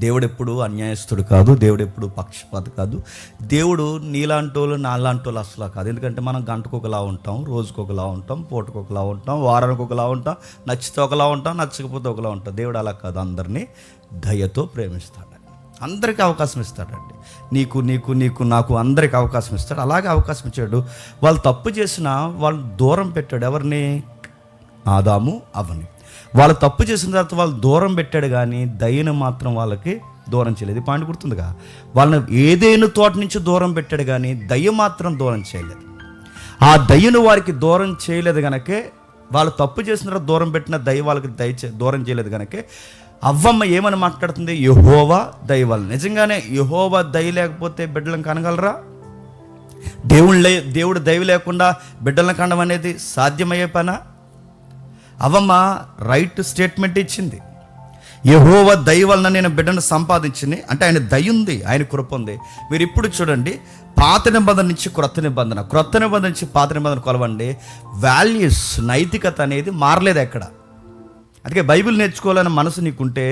దేవుడు ఎప్పుడు అన్యాయస్తుడు కాదు, దేవుడు ఎప్పుడు పక్షపాతి కాదు. దేవుడు నీలాంటి వాళ్ళు నాలాంటి వాళ్ళు అసలు కాదు. ఎందుకంటే మనం గంటకు ఒకలా ఉంటాం, రోజుకు ఒకలా ఉంటాం, పూటకు ఒకలా ఉంటాం, వారానికి ఒకలా ఉంటాం, నచ్చితే ఒకలా ఉంటాం, నచ్చకపోతే ఒకలా ఉంటాం. దేవుడు అలా కాదు, అందరినీ దయతో ప్రేమిస్తాడండి, అందరికీ అవకాశం ఇస్తాడండి. నీకు నీకు నీకు నాకు అందరికి అవకాశం ఇస్తాడు. అలాగే అవకాశం ఇచ్చాడు. వాళ్ళు తప్పు చేసినా వాళ్ళు దూరం పెట్టాడు. ఎవరిని? ఆదాము అవ్వని. వాళ్ళు తప్పు చేసిన తర్వాత వాళ్ళు దూరం పెట్టాడు, కానీ దయను మాత్రం వాళ్ళకి దూరం చేయలేదు. ఈ పాయింట్ గుర్తుందిగా, వాళ్ళని ఏదేను తోట నుంచి దూరం పెట్టాడు, కానీ దయ మాత్రం దూరం చేయలేదు. ఆ దయను వారికి దూరం చేయలేదు కనుకే, వాళ్ళు తప్పు చేసిన తర్వాత దూరం పెట్టిన దయ వాళ్ళకి దూరం చేయలేదు కనుకే అవ్వమ్మ ఏమని మాట్లాడుతుంది? యెహోవా దయ వల్ల. నిజంగానే యెహోవా దయ లేకపోతే బిడ్డలను కనగలరా? దేవుడు దయ లేకుండా బిడ్డలను కనడం అనేది సాధ్యమయ్యే పనా? అవ్వమ్మ రైట్ స్టేట్మెంట్ ఇచ్చింది. యెహోవా దయ వలన నేను బిడ్డను సంపాదించింది అంటే ఆయన దయ ఉంది, ఆయన కృప ఉంది. మీరు ఇప్పుడు చూడండి, పాత నిబంధన నుంచి క్రొత్త నిబంధన, క్రొత్త నిబంధన నుంచి పాత నిబంధన కొలవండి, వాల్యూస్, నైతికత అనేది మారలేదు ఎక్కడ. అందుకే బైబిల్ నేర్చుకోవాలని మనసు నీకుంటే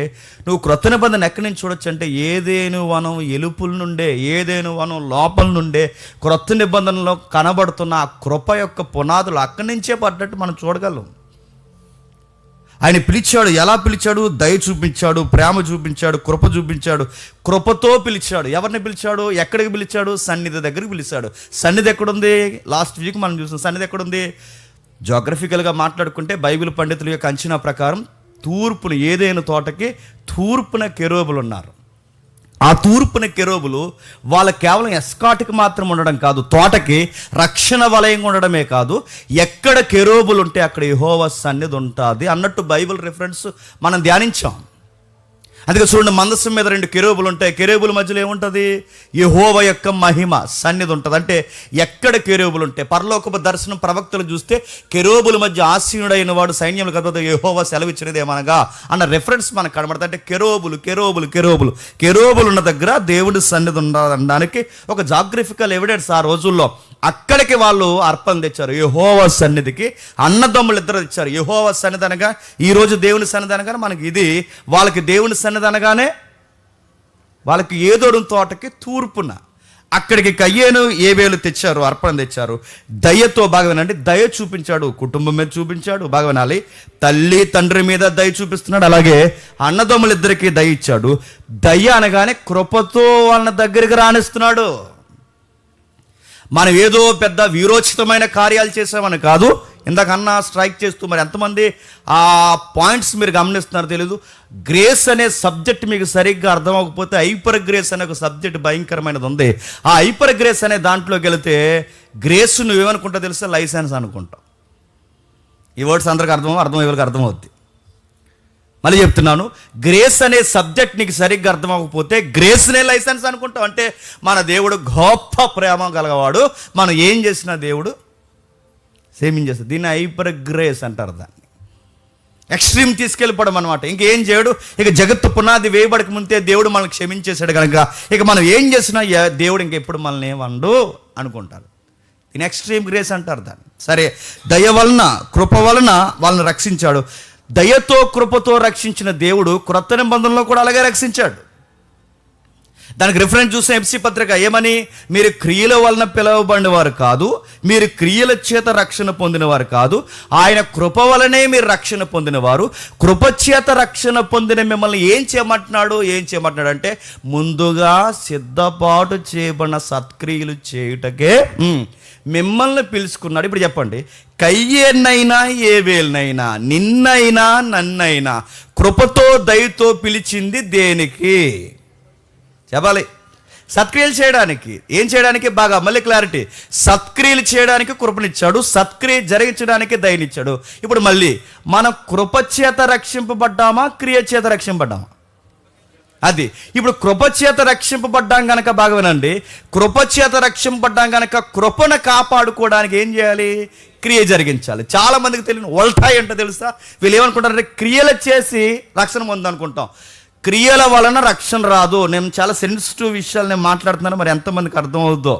నువ్వు క్రొత్త నిబంధన ఎక్కడి నుంచి చూడొచ్చు అంటే, ఏదేను వనం ఎలుపుల నుండే, ఏదేను వనం లోపల నుండే క్రొత్త నిబంధనలో కనబడుతున్న ఆ కృప యొక్క పునాదులు అక్కడి నుంచే పడ్డట్టు మనం చూడగలం. ఆయన పిలిచాడు. ఎలా పిలిచాడు? దయ చూపించాడు, ప్రేమ చూపించాడు, కృప చూపించాడు, కృపతో పిలిచాడు. ఎవరిని పిలిచాడు? ఎక్కడికి పిలిచాడు? సన్నిధి దగ్గరికి పిలిచాడు. సన్నిధి ఎక్కడుంది? లాస్ట్ వీక్ మనం చూసాం. సన్నిధి ఎక్కడుంది? జోగ్రఫికల్గా మాట్లాడుకుంటే బైబిల్ పండితుల యొక్క అంచనా ప్రకారం తూర్పున, ఏదైనా తోటకి తూర్పున కెరూబులు ఉన్నారు. ఆ తూర్పున కెరూబులు వాళ్ళ కేవలం ఎస్కాట్కి మాత్రం ఉండడం కాదు, తోటకి రక్షణ వలయంగా ఉండడమే కాదు, ఎక్కడ కెరూబులు ఉంటే అక్కడ యెహోవా సన్నిధి ఉంటుంది అన్నట్టు బైబిల్ రిఫరెన్స్ మనం ధ్యానించాం. అందుకే చూడండి, మందసం మీద 2 కెరూబులు ఉంటాయి. కెరూబుల మధ్యలో ఏముంటుంది? యెహోవా యొక్క మహిమ సన్నిధి ఉంటుంది. అంటే ఎక్కడ కెరూబులు ఉంటాయి, పరలోకపు దర్శనం ప్రవక్తలు చూస్తే కెరూబుల మధ్య ఆసీనుడైన వాడు సైన్యములు కదా యెహోవా సెలవిచ్చినదేమనగా అన్న రెఫరెన్స్ మనకు కనబడుతుంది. అంటే కెరూబులు కెరూబులు కెరూబులు కెరూబులు ఉన్న దగ్గర దేవుడి సన్నిధి ఉండడానికి ఒక జాగ్రఫికల్ ఎవిడెన్స్. ఆ రోజుల్లో అక్కడికి వాళ్ళు అర్పణ తెచ్చారు యెహోవా సన్నిధికి. అన్నదమ్ములు ఇద్దరు తెచ్చారు. యెహోవా సన్నిధి అనగా ఈరోజు దేవుని సన్నిధి అనగానే మనకి ఇది, వాళ్ళకి దేవుని సన్నిధి అనగానే వాళ్ళకి ఏదోడు తోటకి తూర్పున అక్కడికి కయ్యేను ఏబేలు తెచ్చారు, అర్పణ తెచ్చారు. దయతో బాగా వినండి, దయ చూపించాడు, కుటుంబం మీద చూపించాడు. బాగా వినాలి, తల్లి తండ్రి మీద దయ చూపిస్తున్నాడు, అలాగే అన్నదమ్ములు ఇద్దరికి దయ ఇచ్చాడు. దయ అనగానే కృపతో వాళ్ళ దగ్గరికి రాణిస్తున్నాడు. మనం ఏదో పెద్ద వీరోచితమైన కార్యాలు చేసామని కాదు. ఇందాకన్నా స్ట్రైక్ చేస్తూ మరి ఎంతమంది ఆ పాయింట్స్ మీరు గమనిస్తున్నారు తెలీదు. గ్రేస్ అనే సబ్జెక్ట్ మీకు సరిగ్గా అర్థం అవ్వకపోతే హైపర్ గ్రేస్ అనే ఒక సబ్జెక్ట్ భయంకరమైనది ఉంది. ఆ హైపర్ గ్రేస్ అనే దాంట్లోకి వెళితే గ్రేస్ నువ్వేమనుకుంటావు తెలుసా? లైసెన్స్ అనుకుంటావు. ఈ వర్డ్స్ అందరికి ఎవరికి అర్థమవుద్ది. మళ్ళీ చెప్తున్నాను, గ్రేస్ అనే సబ్జెక్ట్ నీకు సరిగ్గా అర్థం అవ్వకపోతే గ్రేస్నే లైసెన్స్ అనుకుంటావు. అంటే మన దేవుడు గొప్ప ప్రేమ గలవాడు, మనం ఏం చేసినా దేవుడు సేమింగ్ చేస్తాడు. దీన్ని హైపర్ గ్రేస్ అంటారు. దాన్ని ఎక్స్ట్రీమ్ తీసుకెళ్ళిపోవడం అనమాట. ఇంకేం చేయడు. ఇక జగత్తు పునాది వేయబడక ముందే దేవుడు మనల్ని క్షమించేశాడు కనుక ఇక మనం ఏం చేసినా దేవుడు ఇంకెప్పుడు మనల్ని ఏమండు అనుకుంటారు. దీని ఎక్స్ట్రీమ్ గ్రేస్ అంటారు దాన్ని. సరే, దయ వలన కృప వలన వాళ్ళని రక్షించాడు. దయతో కృపతో రక్షించిన దేవుడు క్రొత్త నిబంధనలో కూడా అలాగే రక్షించాడు. దానికి రిఫరెన్స్ చూసిన ఎఫ్సీ పత్రిక ఏమని? మీరు క్రియల వలన పిలువబడిన వారు కాదు, మీరు క్రియల చేత రక్షణ పొందినవారు కాదు, ఆయన కృప వలనే మీరు రక్షణ పొందినవారు. కృప చేత రక్షణ పొందిన మిమ్మల్ని ఏం చేయమంటున్నాడు అంటే ముందుగా సిద్ధపాటు చేయబడిన సత్క్రియలు చేయుటకే మిమ్మల్ని పిలుచుకున్నాడు. ఇప్పుడు చెప్పండి, కయ్యేనైనా ఏబేలునైనా నిన్నైనా నన్నైనా కృపతో దయతో పిలిచింది దేనికి? చెప్పాలి. సత్క్రియలు చేయడానికి. ఏం చేయడానికి? బాగా మళ్ళీ క్లారిటీ. సత్క్రియలు చేయడానికి కృపనిచ్చాడు, సత్క్రియ జరిగించడానికి దయనిచ్చాడు. ఇప్పుడు మళ్ళీ మనం కృపచేత రక్షింపబడ్డామా, క్రియ చేత రక్షింపబడ్డామా? అది ఇప్పుడు కృపచేత రక్షింపబడ్డాం కనుక బాగా వినండి, కృపచేత రక్షింపబడ్డాం కనుక కృపను కాపాడుకోవడానికి ఏం చేయాలి? క్రియ జరిగించాలి. చాలా మందికి తెలియని వల్టాయి అంటే తెలుసా? వీళ్ళు ఏమనుకుంటారంటే క్రియలు చేసి రక్షణ పొందనుకుంటాం. క్రియల వలన రక్షణ రాదు. నేను చాలా సెన్సిటివ్ విషయాలు నేను మాట్లాడుతున్నాను, మరి ఎంతమందికి అర్థమవుద్దో.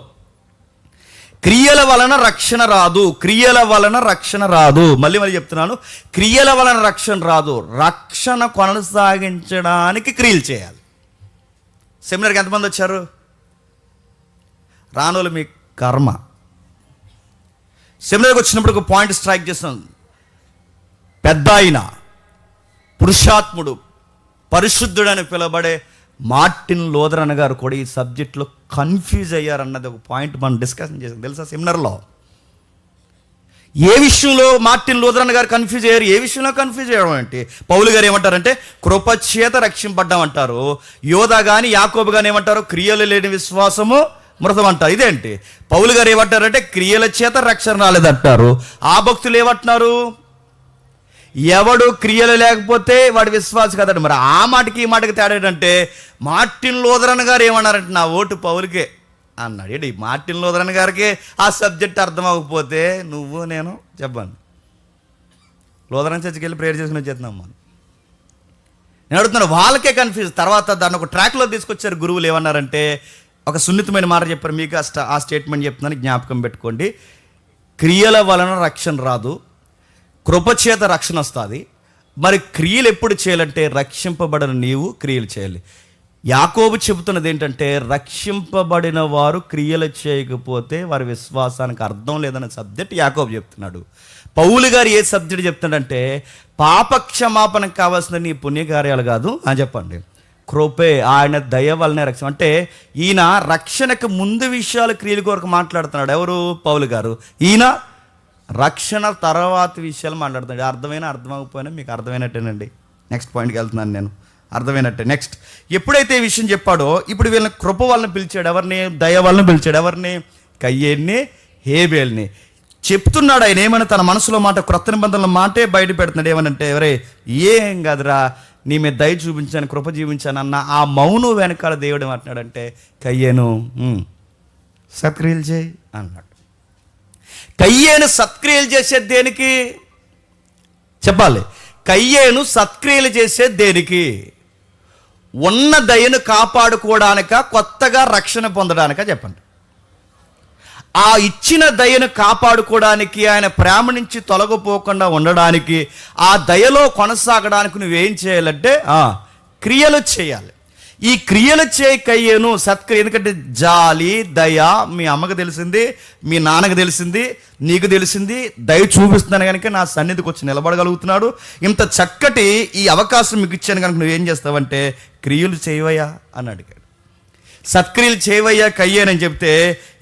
క్రియల వలన రక్షణ రాదు, క్రియల వలన రక్షణ రాదు. మళ్ళీ చెప్తున్నాను, క్రియల వలన రక్షణ రాదు. రక్షణ కొనసాగించడానికి క్రియలు చేయాలి. సెమినార్కి ఎంతమంది వచ్చారు? రానోళ్ళు మీ కర్మ. సెమినార్కి వచ్చినప్పుడు ఒక పాయింట్ స్ట్రైక్ చేస్తాం. పెద్ద ఆయన, పురుషాత్ముడు, పరిశుద్ధుడని పిలువబడే మార్టిన్ లూథరన్ గారు కూడా ఈ సబ్జెక్ట్లో కన్ఫ్యూజ్ అయ్యారన్నది ఒక పాయింట్ మనం డిస్కషన్ చేసాం తెలుసా సెమినార్లో. ఏ విషయంలో మార్టిన్ లూథరన్ గారు కన్ఫ్యూజ్ అయ్యారు? ఏ విషయంలో కన్ఫ్యూజ్ అయ్యడం అంటే, పౌలు గారు ఏమంటారంటే కృపచేత రక్షింపడ్డామంటారు. యోధా కానీ యాకోబు కానీ ఏమంటారు? క్రియలు లేని విశ్వాసము మృతం అంటారు. ఇదేంటి? పౌలు గారు ఏమంటారంటే క్రియల చేత రక్షణ రాలేదంటారు. ఆ భక్తులు ఏమంటున్నారు? ఎవడు క్రియలు లేకపోతే వాడు విశ్వాసం కదండి. మరి ఆ మాటకి ఈ మాటకి తేడా ఏంటంటే, మార్టిన్ లూథరన్ గారు ఏమన్నారంటే నా ఓటు పౌలుకే అన్నాడు. ఏంటి మార్టిన్ లూథరన్ గారికి ఆ సబ్జెక్ట్ అర్థం అవ్వకపోతే నువ్వు నేను చెప్పండి, లూథరన్ చర్చికి వెళ్ళి ప్రేయర్ చేసుకుని వచ్చేస్తున్నాం మనం. నేను అడుగుతున్నాను, వాళ్ళకే కన్ఫ్యూజ్. తర్వాత దాన్ని ఒక ట్రాక్లో తీసుకొచ్చారు గురువులు. ఏమన్నారంటే ఒక సున్నితమైన మాట చెప్పారు. మీకు ఆ స్టేట్మెంట్ చెప్తున్నాను, జ్ఞాపకం పెట్టుకోండి. క్రియల వలన రక్షణ రాదు, కృపచేత రక్షణ వస్తుంది. మరి క్రియలు ఎప్పుడు చేయాలంటే రక్షింపబడిన నీవు క్రియలు చేయాలి. యాకోబు చెబుతున్నది ఏంటంటే రక్షింపబడిన వారు క్రియలు చేయకపోతే వారి విశ్వాసానికి అర్థం లేదన్న సబ్జెక్ట్ యాకోబు చెప్తున్నాడు. పౌలు గారు ఏ సబ్జెక్ట్ చెప్తున్నాడంటే పాపక్షమాపణకు కావాల్సిన నీ పుణ్యకార్యాలు కాదు అని చెప్పండి, కృపే, ఆయన దయ వల్లనే రక్షణ. అంటే ఈయన రక్షణకు ముందు విషయాలు క్రియల కొరకు మాట్లాడుతున్నాడు. ఎవరు? పౌలు గారు. ఈయన రక్షణ తర్వాత విషయాలు మాట్లాడుతున్నాడు. అర్థమైనా అర్థమకపోయినా మీకు అర్థమైనట్టేనండి. నెక్స్ట్ పాయింట్కి వెళ్తున్నాను నేను, అర్థమైనట్టే. నెక్స్ట్ ఎప్పుడైతే ఈ విషయం చెప్పాడో ఇప్పుడు వీళ్ళని కృప వలన పిలిచాడు. ఎవరిని? దయ వలన పిలిచాడు. ఎవరిని? కయ్యేన్ని, హేబేల్ని. చెప్తున్నాడు ఆయన ఏమని, తన మనసులో మాట, క్రొత్త నిబంధనల మాటే బయట పెడుతున్నాడు. ఏమనంటే ఎవరే ఏం కాదురా, నీ మీద దయ చూపించాను, కృప జీవించాను అన్న ఆ మౌనం వెనకాల దేవుడు ఏమంటున్నాడంటే కయ్యేను సత్క్రియలు చేయి అన్నాడు. కయ్యేను సత్క్రియలు చేసేది దేనికి చెప్పాలి? కయ్యేను సత్క్రియలు చేసేది దేనికి? ఉన్న దయను కాపాడుకోవడానిక, కొత్తగా రక్షణ పొందడానిక చెప్పండి. ఆ ఇచ్చిన దయను కాపాడుకోవడానికి, ఆయన ప్రేమ నుంచి తొలగిపోకుండా ఉండడానికి, ఆ దయలో కొనసాగడానికి నువ్వేం చేయాలంటే క్రియలు చేయాలి. ఈ క్రియలు కయ్యేను సత్క్రియ. ఎందుకంటే జాలి, దయ మీ అమ్మకు తెలిసింది, మీ నాన్నకు తెలిసింది, నీకు తెలిసింది. దయ చూపిస్తున్నాను కనుక నా సన్నిధికి వచ్చి నిలబడగలుగుతున్నాడు. ఇంత చక్కటి ఈ అవకాశం మీకు ఇచ్చాను కనుక నువ్వేం చేస్తావంటే క్రియలు చేయవయ్యా అని అడిగాడు. సత్క్రియలు చేయవయ్యా కయ్యేనని చెప్తే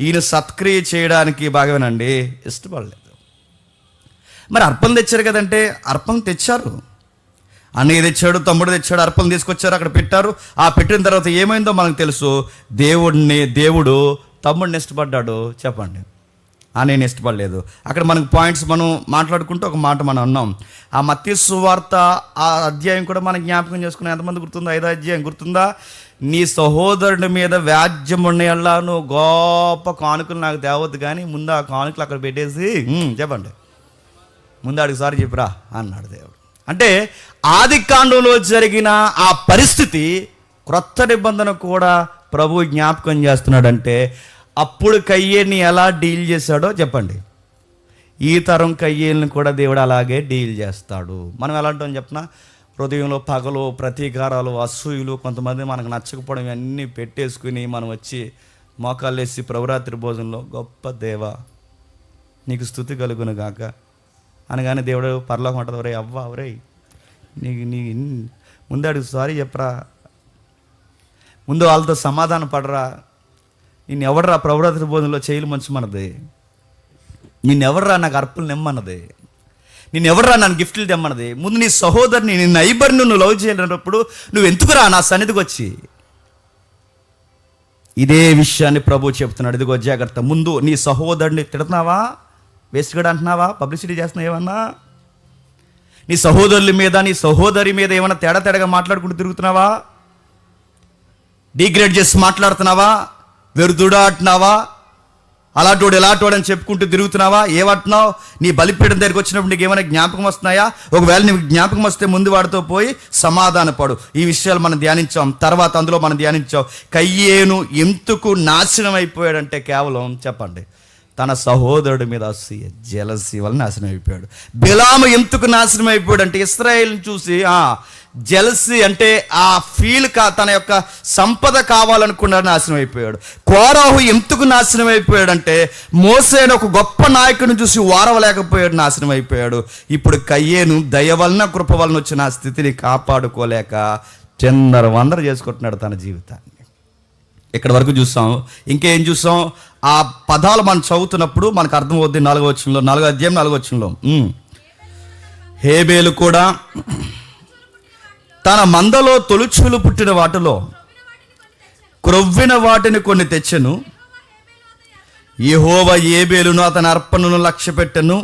ఈయన సత్క్రియ చేయడానికి బాగానండి ఇష్టపడలేదు. మరి అర్పణ తెచ్చారు కదంటే అర్పణ తెచ్చారు. అన్నయ్య తెచ్చాడు, తమ్ముడు తెచ్చాడు, అర్పణ తీసుకొచ్చారు, అక్కడ పెట్టారు. ఆ పెట్టిన తర్వాత ఏమైందో మనకు తెలుసు. దేవుడు తమ్ముడిని ఇష్టపడ్డాడు చెప్పండి, అన్నయ్యని ఇష్టపడలేదు. అక్కడ మనకు పాయింట్స్ మనం మాట్లాడుకుంటూ ఒక మాట మనం అన్నాం. ఆ మత్తయి సువార్త ఆ అధ్యాయం కూడా మనం జ్ఞాపకం చేసుకున్నాం. ఎంతమంది గుర్తుందా? 5వ అధ్యాయం గుర్తుందా? నీ సహోదరుడి మీద వ్యాజ్యం ఉన్నాయల్లా నువ్వు గొప్ప కానుకలు నాకు తేవద్దు, కానీ ముందు ఆ కానుకలు అక్కడ పెట్టేసి చెప్పండి, ముందు అడిగి సారి చెప్పిరా అన్నాడు దేవుడు. అంటే ఆది కాండంలో జరిగిన ఆ పరిస్థితి క్రొత్త నిబంధన కూడా ప్రభు జ్ఞాపకం చేస్తున్నాడంటే అప్పుడు కయ్యేని ఎలా డీల్ చేశాడో చెప్పండి, ఈ తరం కయ్యేల్ని కూడా దేవుడు అలాగే డీల్ చేస్తాడు. మనం ఎలా అంటాం చెప్పిన, హృదయంలో పగలు, ప్రతీకారాలు, అసూయలు, కొంతమంది మనకు నచ్చకపోవడం ఇవన్నీ పెట్టేసుకుని మనం వచ్చి మోకాళ్ళు వేసి ప్రభురాత్రి భోజనంలో గొప్ప దేవా నీకు స్తుతి కలుగును గాక అనగానే దేవుడు పరలోకం ఉంటుంది, ఒరే అవ్వ ఒరే నీ ముందు అడుగు సారీ చెప్పరా, ముందు వాళ్ళతో సమాధానం పడరా, నిన్ను ఎవడరా ప్రభురాత్రి భోజనంలో చేయలు మంచమన్నది, నిన్నెవర్రా నాకు అర్పులు నిమ్మన్నది, నిన్నెవర్రా నన్ను గిఫ్ట్లు తెమ్మన్నది. ముందు నీ సహోదరిని, నీ నైబర్ని నువ్వు లవ్ చేయలేనప్పుడు నువ్వు ఎందుకురా నా సన్నిధికి వచ్చి? ఇదే విషయాన్ని ప్రభు చెప్తున్నాడు. ఇదిగో జాగ్రత్త, ముందు నీ సహోదరుని తిడుతున్నావా, వేస్ట్గా అంటున్నావా, పబ్లిసిటీ చేస్తున్నావు, ఏమన్నా నీ సహోదరుల మీద, నీ సహోదరి మీద ఏమన్నా తేడాగా మాట్లాడుకుంటూ తిరుగుతున్నావా, డిగ్రేడ్ చేసి మాట్లాడుతున్నావా, వెరుదుడా అంటున్నావా, అలాంటోడు ఎలాంటోడు అని చెప్పుకుంటూ తిరుగుతున్నావా, ఏమంటున్నావు? నీ బలిపీఠం దగ్గరికి వచ్చినప్పుడు నీకు ఏమైనా జ్ఞాపకం వస్తున్నాయా? ఒకవేళ నీకు జ్ఞాపకం వస్తే ముందు వాడితో పోయి సమాధానపడు. ఈ విషయాలు మనం ధ్యానించాం. తర్వాత అందులో మనం ధ్యానించాం కయ్యేను ఎందుకు నాశనం అయిపోయాడంటే కేవలం చెప్పండి తన సహోదరుడి మీద అసూయ, జెలసీ వల్ల నాశనం అయిపోయాడు. బిలాము ఎందుకు నాశనం అయిపోయాడు అంటే ఇశ్రాయేలుని చూసి జెలసీ అంటే ఆ ఫీల్ తన యొక్క సంపద కావాలనుకున్నాడు, నాశనం అయిపోయాడు. కోరాహు ఎందుకు నాశనం అయిపోయాడంటే మోసేను ఒక గొప్ప నాయకుడిని చూసి వారవలేకపోయాడు, నాశనం అయిపోయాడు. ఇప్పుడు కయ్యేను దయ వలన కృప వలన వచ్చిన ఆ స్థితిని కాపాడుకోలేక చిందరవందర చేసుకుంటున్నాడు తన జీవితాన్ని. ఇక్కడ వరకు చూసాం. ఇంకేం చూసాం? ఆ పదాలు మనం చదువుతున్నప్పుడు మనకు అర్థమవుద్ది. 4వ వచనంలో, 4వ అధ్యాయం 4వ వచనంలో, హేబేలు కూడా తన మందలో తొలుచులు పుట్టిన వాటిలో క్రొవ్విన వాటిని కొన్ని తెచ్చెను. యెహోవా హేబేలును అతని అర్పణను లక్ష్య పెట్టెను,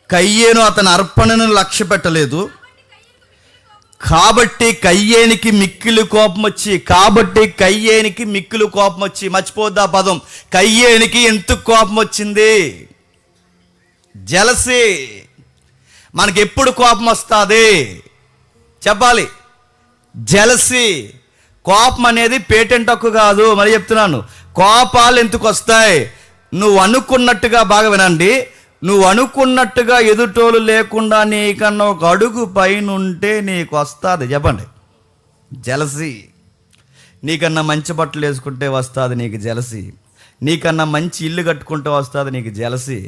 కయ్యేను అతని అర్పణను లక్ష్య పెట్టలేదు. కాబట్టి కయ్యేనికి మిక్కిలి కోపం వచ్చి, మర్చిపోద్దా పదం. కయ్యేనికి ఎందుకు కోపం వచ్చింది? జెలసీ. మనకి ఎప్పుడు కోపం వస్తుంది చెప్పాలి? జెలసీ. కోపం అనేది పేటెంట్ హక్కు కాదు. మరి చెప్తున్నాను, కోపాలు ఎందుకు వస్తాయి? నువ్వు అనుకున్నట్టుగా, బాగా వినండి, నువ్వు అనుకున్నట్టుగా ఎదుటోలు లేకుండా నీకన్నా ఒక అడుగు పైనుంటే నీకు వస్తుంది. చెప్పండి, జెలసీ. నీకన్నా మంచి బట్టలు వేసుకుంటే వస్తుంది నీకు జెలసీ. నీకన్నా మంచి ఇల్లు కట్టుకుంటే వస్తుంది నీకు జెలసీ.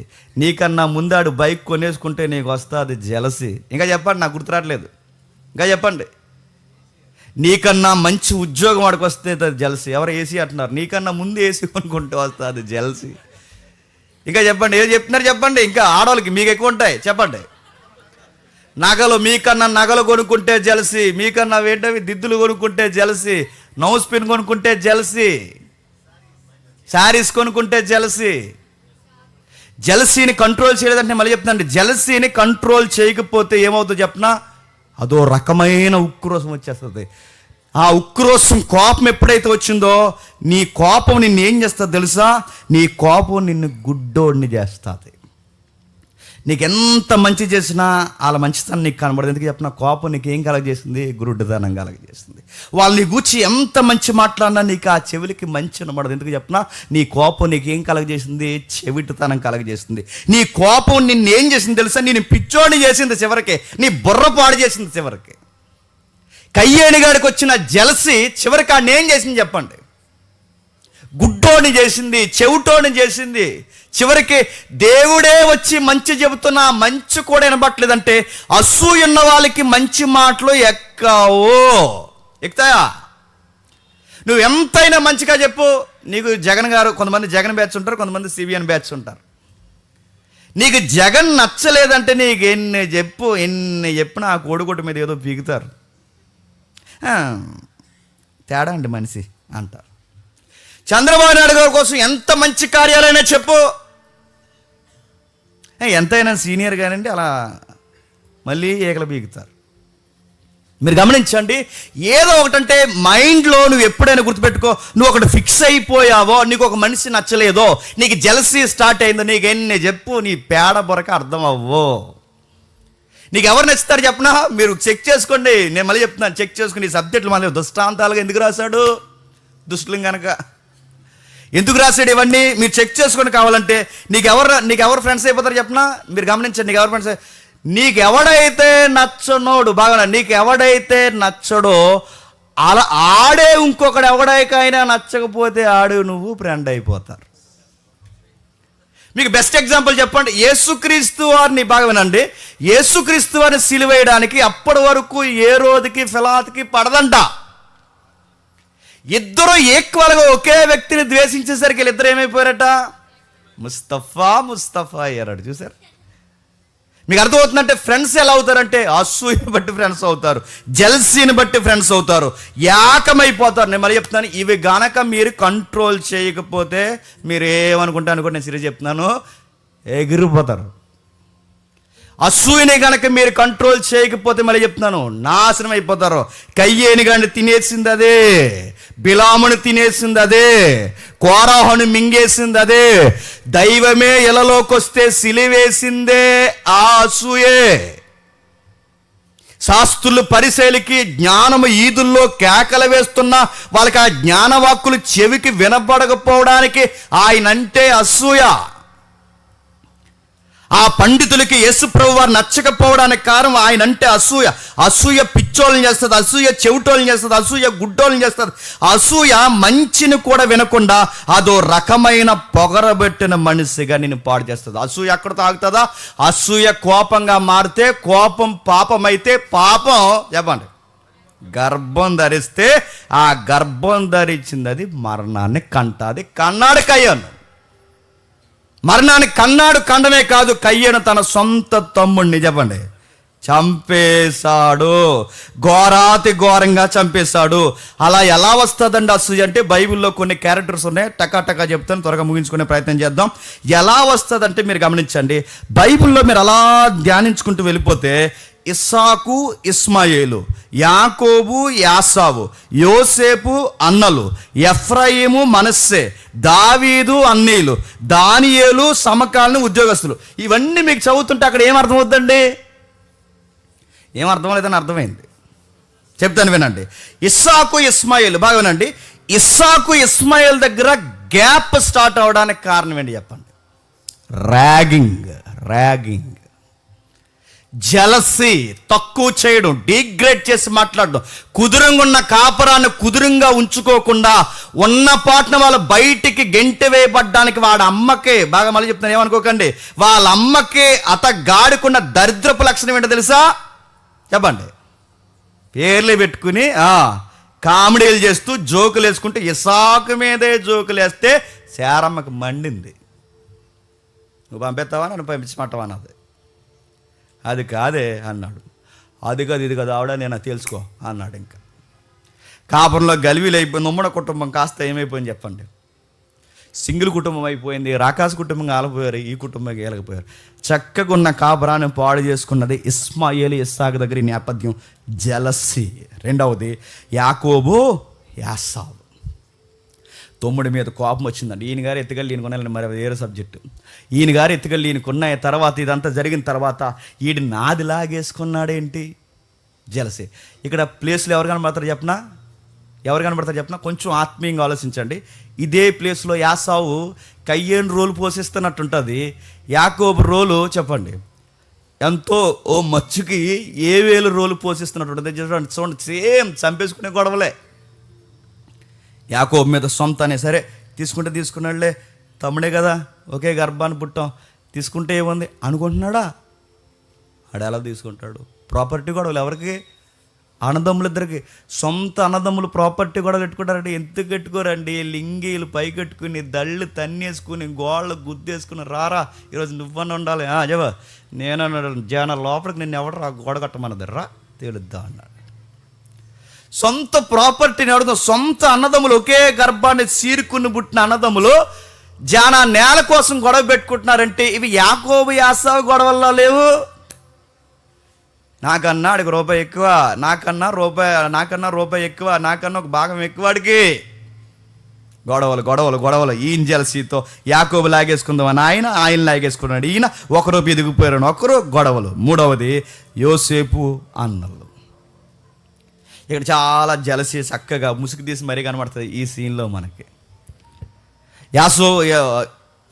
నీకన్నా ముందాడు బైక్ కొనేసుకుంటే నీకు వస్తుంది జెలసీ. ఇంకా చెప్పండి, నాకు గుర్తురాట్లేదు. ఇంకా చెప్పండి. నీకన్నా మంచి ఉద్యోగం వాడికి వస్తే జెలసీ. ఎవరు ఏసీ అంటున్నారు? నీకన్నా ముందు ఏసీ కొనుక్కుంటే వస్తుంది జెలసీ. ఇంకా చెప్పండి, ఏదో చెప్తున్నారు చెప్పండి. ఇంకా ఆడవాళ్ళకి మీకు ఎక్కువ ఉంటాయి చెప్పండి. నగలు, మీకన్నా నగలు కొనుక్కుంటే జెలసీ. మీకన్నా ఏంటవి దిద్దులు కొనుక్కుంటే జెలసీ. నౌస్ పిన్ కొనుక్కుంటే జెలసీ. శారీస్ కొనుక్కుంటే జెలసీ. జెలసీని కంట్రోల్ చేయలేదంటే మళ్ళీ చెప్తానండి, జెలసీని కంట్రోల్ చేయకపోతే ఏమవుతుందో చెప్పనా? అదో రకమైన ఉక్రోషం వచ్చేస్తుంది. ఆ ఉక్రోషం, కోపం ఎప్పుడైతే వచ్చిందో, నీ కోపం నిన్ను ఏం చేస్తుంది తెలుసా? నీ కోపం నిన్ను గుడ్డోడిని చేస్తుంది. నీకు ఎంత మంచి చేసినా వాళ్ళ మంచితనం నీకు కనబడదు. ఎందుకు చెప్పిన? కోపం నీకు ఏం కలగజేసింది? గురుడ్డతనం కలగజేస్తుంది. వాళ్ళని గూర్చి ఎంత మంచి మాట్లాడినా నీకు ఆ చెవులకి మంచి కనబడదు. ఎందుకు చెప్పిన? నీ కోపం నీకు ఏం కలగజేసింది? చెవిటితనం కలగజేస్తుంది. నీ కోపం నిన్ను ఏం చేసింది తెలుసా? నేను పిచ్చోడిని చేసింది చివరికి, నీ బుర్ర పాడు చేసింది చివరికి. కయ్యేనిగాడికి వచ్చిన జెలసీ చివరికి ఆడిని ఏం చేసింది చెప్పండి? గుడ్డోని చేసింది, చెవిటోని చేసింది. చివరికి దేవుడే వచ్చి మంచి చెబుతున్నా మంచి కూడా వినబట్టలేదంటే అసూయ ఉన్న వాళ్ళకి మంచి మాటలు ఎక్కుతాయా? నువ్వు ఎంతైనా మంచిగా చెప్పు. నీకు జగన్ గారు, కొంతమంది జగన్ బ్యాచ్ ఉంటారు, కొంతమంది సిబిఎన్ బ్యాచ్ ఉంటారు. నీకు జగన్ నచ్చలేదంటే నీకు ఎన్ని చెప్పినా ఆ కోడిగుడ్డ మీద ఏదో పీకుతారు. తేడా అండి మనిషి అంటారు. చంద్రబాబు నాయుడు గారి కోసం ఎంత మంచి కార్యాలైనా చెప్పు, ఎంతైనా సీనియర్ కానండి అలా మళ్ళీ ఏకలు పీకుతారు. మీరు గమనించండి, ఏదో ఒకటంటే మైండ్లో నువ్వు ఎప్పుడైనా గుర్తుపెట్టుకో, నువ్వు ఒకటి ఫిక్స్ అయిపోయావో, నీకు ఒక మనిషి నచ్చలేదో, నీకు జెలసీ స్టార్ట్ అయిందో, నీకు ఎన్ని చెప్పు నీ పేడ బొరక అర్థం అవ్వో. నీకు ఎవరు నచ్చుతారు చెప్పనా? మీరు చెక్ చేసుకోండి. నేను మళ్ళీ చెప్తున్నాను, చెక్ చేసుకుని ఈ సబ్జెక్టులు మళ్ళీ దృష్టాంతాలుగా ఎందుకు రాశాడు? దుష్టులు కనుక ఎందుకు రాశాడు ఇవన్నీ మీరు చెక్ చేసుకొని. కావాలంటే నీకు ఎవరు ఫ్రెండ్స్ అయిపోతారు చెప్పనా? మీరు గమనించండి, నీకు ఎవరు ఫ్రెండ్స్? నీకెవడైతే నచ్చనోడు, బాగా నీకెవడైతే నచ్చడో అలా ఆడే ఇంకొకడు ఎవడైనా నచ్చకపోతే ఆడు నువ్వు ఫ్రెండ్ అయిపోతారు. మీకు బెస్ట్ ఎగ్జాంపుల్ చెప్పండి, యేసుక్రీస్తు వారిని, బాగా వినండి, యేసుక్రీస్తు వారిని సిలువేయడానికి అప్పటి వరకు ఏ రోజుకి ఫిలాతుకి పడదంట. ఇద్దరు ఈక్వల్గా ఒకే వ్యక్తిని ద్వేషించేసరికి వీళ్ళిద్దరు ఏమైపోయారట? ముస్తఫా అయ్యారట. చూసారు? మీకు అర్థమవుతుందంటే ఫ్రెండ్స్ ఎలా అవుతారంటే అసూయని బట్టి ఫ్రెండ్స్ అవుతారు, జెలసీని బట్టి ఫ్రెండ్స్ అవుతారు, ఏకమైపోతారు. నేను మళ్ళీ చెప్తున్నాను, ఇవి గనక మీరు కంట్రోల్ చేయకపోతే మీరు ఏమనుకుంటాను కూడా నేను సీరియస్ చెప్తున్నాను, ఎగిరిపోతారు. అసూయని గనక మీరు కంట్రోల్ చేయకపోతే మళ్ళీ చెప్తున్నాను, నాశనం అయిపోతారు. కయ్యేని గాని తినేసింది అదే, బిలాముని తినేసింది అదే, కోరాహుని మింగేసింది అదే, దైవమే ఇలలోకి వస్తే సిలివేసిందే ఆ అసూయే. శాస్త్రులు పరిశీలికి జ్ఞానము ఈదుల్లో కేకలు వేస్తున్నా వాళ్ళకి ఆ జ్ఞానవాక్కులు చెవికి వినపడకపోవడానికి ఆయనంటే అసూయ. ఆ పండితులకి యేసు ప్రభు వారు నచ్చకపోవడానికి కారణం ఆయనంటే అసూయ. అసూయ పిచ్చోళ్ళని చేస్తుంది, అసూయ చెవిటోళ్ళని చేస్తుంది, అసూయ గుడ్డోళ్ళని చేస్తుంది. అసూయ మంచిని కూడా వినకుండా అదో రకమైన పొగరబెట్టిన మనిషిగా నేను పాడు చేస్తుంది. అసూయ ఎక్కడ తాగుతుందా? అసూయ కోపంగా మారితే కోపం పాపమైతే పాపం చెప్పండి గర్భం ధరిస్తే ఆ గర్భం ధరించింది అది మరణాన్ని కంటాది. కన్నాడు కయ్యను, మరణాన్ని కన్నాడు. కండమే కాదు, కయ్యను తన సొంత తమ్ముడిని చెప్పండి చంపేశాడు. ఘోరాతి ఘోరంగా చంపేశాడు. అలా ఎలా వస్తుందండి అసూయ అంటే బైబిల్లో కొన్ని క్యారెక్టర్స్ ఉన్నాయి, టకా చెప్తాను, త్వరగా ముగించుకునే ప్రయత్నం చేద్దాం. ఎలా వస్తుందంటే మీరు గమనించండి, బైబిల్లో మీరు అలా ధ్యానించుకుంటూ వెళ్ళిపోతే ఇస్సాకు ఇస్మాయేలు, యాకోబు యాసావు, యోసేపు అన్నలు, ఎఫ్రాయిము మనస్సే, దావీదు అన్నీలు, దానియేలు సమకాలీన ఉద్యోగస్తులు. ఇవన్నీ మీకు చదువుతుంటే అక్కడ ఏమర్థం అవుతుందండి? ఏమర్థం లేదని అర్థమైంది, చెప్తాను వినండి. ఇస్సాకు ఇస్మాయిల్ బాగా వినండి. ఇస్సాకు ఇస్మాయిల్ దగ్గర గ్యాప్ స్టార్ట్ అవడానికి కారణం ఏంటి చెప్పండి? ర్యాగింగ్, జలసీ, తక్కువ చేయడం, డిగ్రేడ్ చేసి మాట్లాడడం, కుదురంగా ఉన్న కాపురాన్ని కుదురంగా ఉంచుకోకుండా ఉన్న పాటను వాళ్ళు బయటికి గెంటి వేయబడ్డానికి వాడి అమ్మకే, బాగా మళ్ళీ చెప్తాను ఏమనుకోకండి, వాళ్ళ అమ్మకే అతగాడుకున్న దరిద్రపు లక్షణం ఏంటో తెలుసా చెప్పండి? పేర్లు పెట్టుకుని కామెడీలు చేస్తూ జోకులు వేసుకుంటూ ఇసాకు మీదే జోకులు వేస్తే శారమ్మకి మండింది. నువ్వు పంపిస్తావా నన్ను పంపించమంటావా అన్నది. అది కాదే అన్నాడు. అది కాదు ఇది కాదు ఆవిడ నేను తెలుసుకో అన్నాడు. ఇంకా కాపురంలో గలివీలు అయిపోయింది. ఉమ్మడి కుటుంబం కాస్త ఏమైపోయింది చెప్పండి? సింగిల్ కుటుంబం అయిపోయింది. రాకాసు కుటుంబంగా ఆలపోయారు, ఈ కుటుంబంగా ఏలకపోయారు. చక్కగా ఉన్న కాపురాన్ని పాడు చేసుకున్నది ఇస్మాయేలు ఇస్సాకు దగ్గర ఈ నేపథ్యం జలసి. రెండవది యాకోబు యాసావు. తమ్ముడి మీద కోపం వచ్చిందండి. ఈయన గారు ఎత్తుకెళ్ళి ఈయన కొనాలని మరి వేరే సబ్జెక్టు. ఈయన గారు ఎత్తుకెళ్ళి ఈయన కొన్న తర్వాత ఇదంతా జరిగిన తర్వాత ఈయన నాది లాగేసుకున్నాడేంటి? జలసి. ఇక్కడ ప్లేస్లో ఎవరు కనబడతారు చెప్పనా? కొంచెం ఆత్మీయంగా ఆలోచించండి. ఇదే ప్లేస్లో యాసావు కయ్యేను రోలు పోషిస్తున్నట్టుంటుంది, యాకోబు రోలు చెప్పండి ఎంతో ఓ మచ్చుకి 1000 రోలు పోషిస్తున్నట్టుంటుంది. చూడండి, సేమ్ చంపేసుకునే గొడవలే. యాకోబు మీద సొంత అనే సరే తీసుకున్నాడులే, తమ్ముడే కదా, ఒకే గర్భాన్ని పుట్టాం, తీసుకుంటే ఏముంది అనుకుంటున్నాడా? ఆడ ఎలా తీసుకుంటాడు? ప్రాపర్టీ గొడవలు ఎవరికి? అన్నదమ్ములిద్దరికి. సొంత అన్నదమ్ములు ప్రాపర్టీ గొడవలు పెట్టుకుంటారంటే ఎందుకు కట్టుకోరండి? లింగీలు పైకెట్టుకుని దళ్ళు తన్నేసుకుని గోళ్ళు గుద్దేసుకుని రారా ఈరోజు నువ్వన్న ఉండాలి జవా నేనన్నాడు. జన లోపలికి నిన్ను ఎవడు రా గోడ కట్టమన్నది రా తేలుద్దా అన్నాడు. సొంత ప్రాపర్టీని అడుగుతాం. సొంత అన్నదమ్ములు ఒకే గర్భాన్ని చీరుకుని పుట్టిన అన్నదమ్ములు జానా నేల కోసం గొడవ పెట్టుకుంటున్నారంటే ఇవి యాకోబు యాసావు గొడవల్లో లేవు. నాకన్నా అడిగి రూపాయి ఎక్కువ, నాకన్నా రూపాయి ఎక్కువ, నాకన్నా ఒక భాగం ఎక్కువ అడిగి గొడవలు. ఈయన జలసీతో యాకోబు లాగేసుకుందామని ఆయన లాగేసుకున్నాడు. ఈయన ఒకరు ఎదిగిపోయారు, ఒకరు గొడవలు. మూడవది యోసేపు అన్నలు. ఇక్కడ చాలా జలసి చక్కగా ముసుగు తీసి మరీ కనబడుతుంది ఈ సీన్లో మనకి.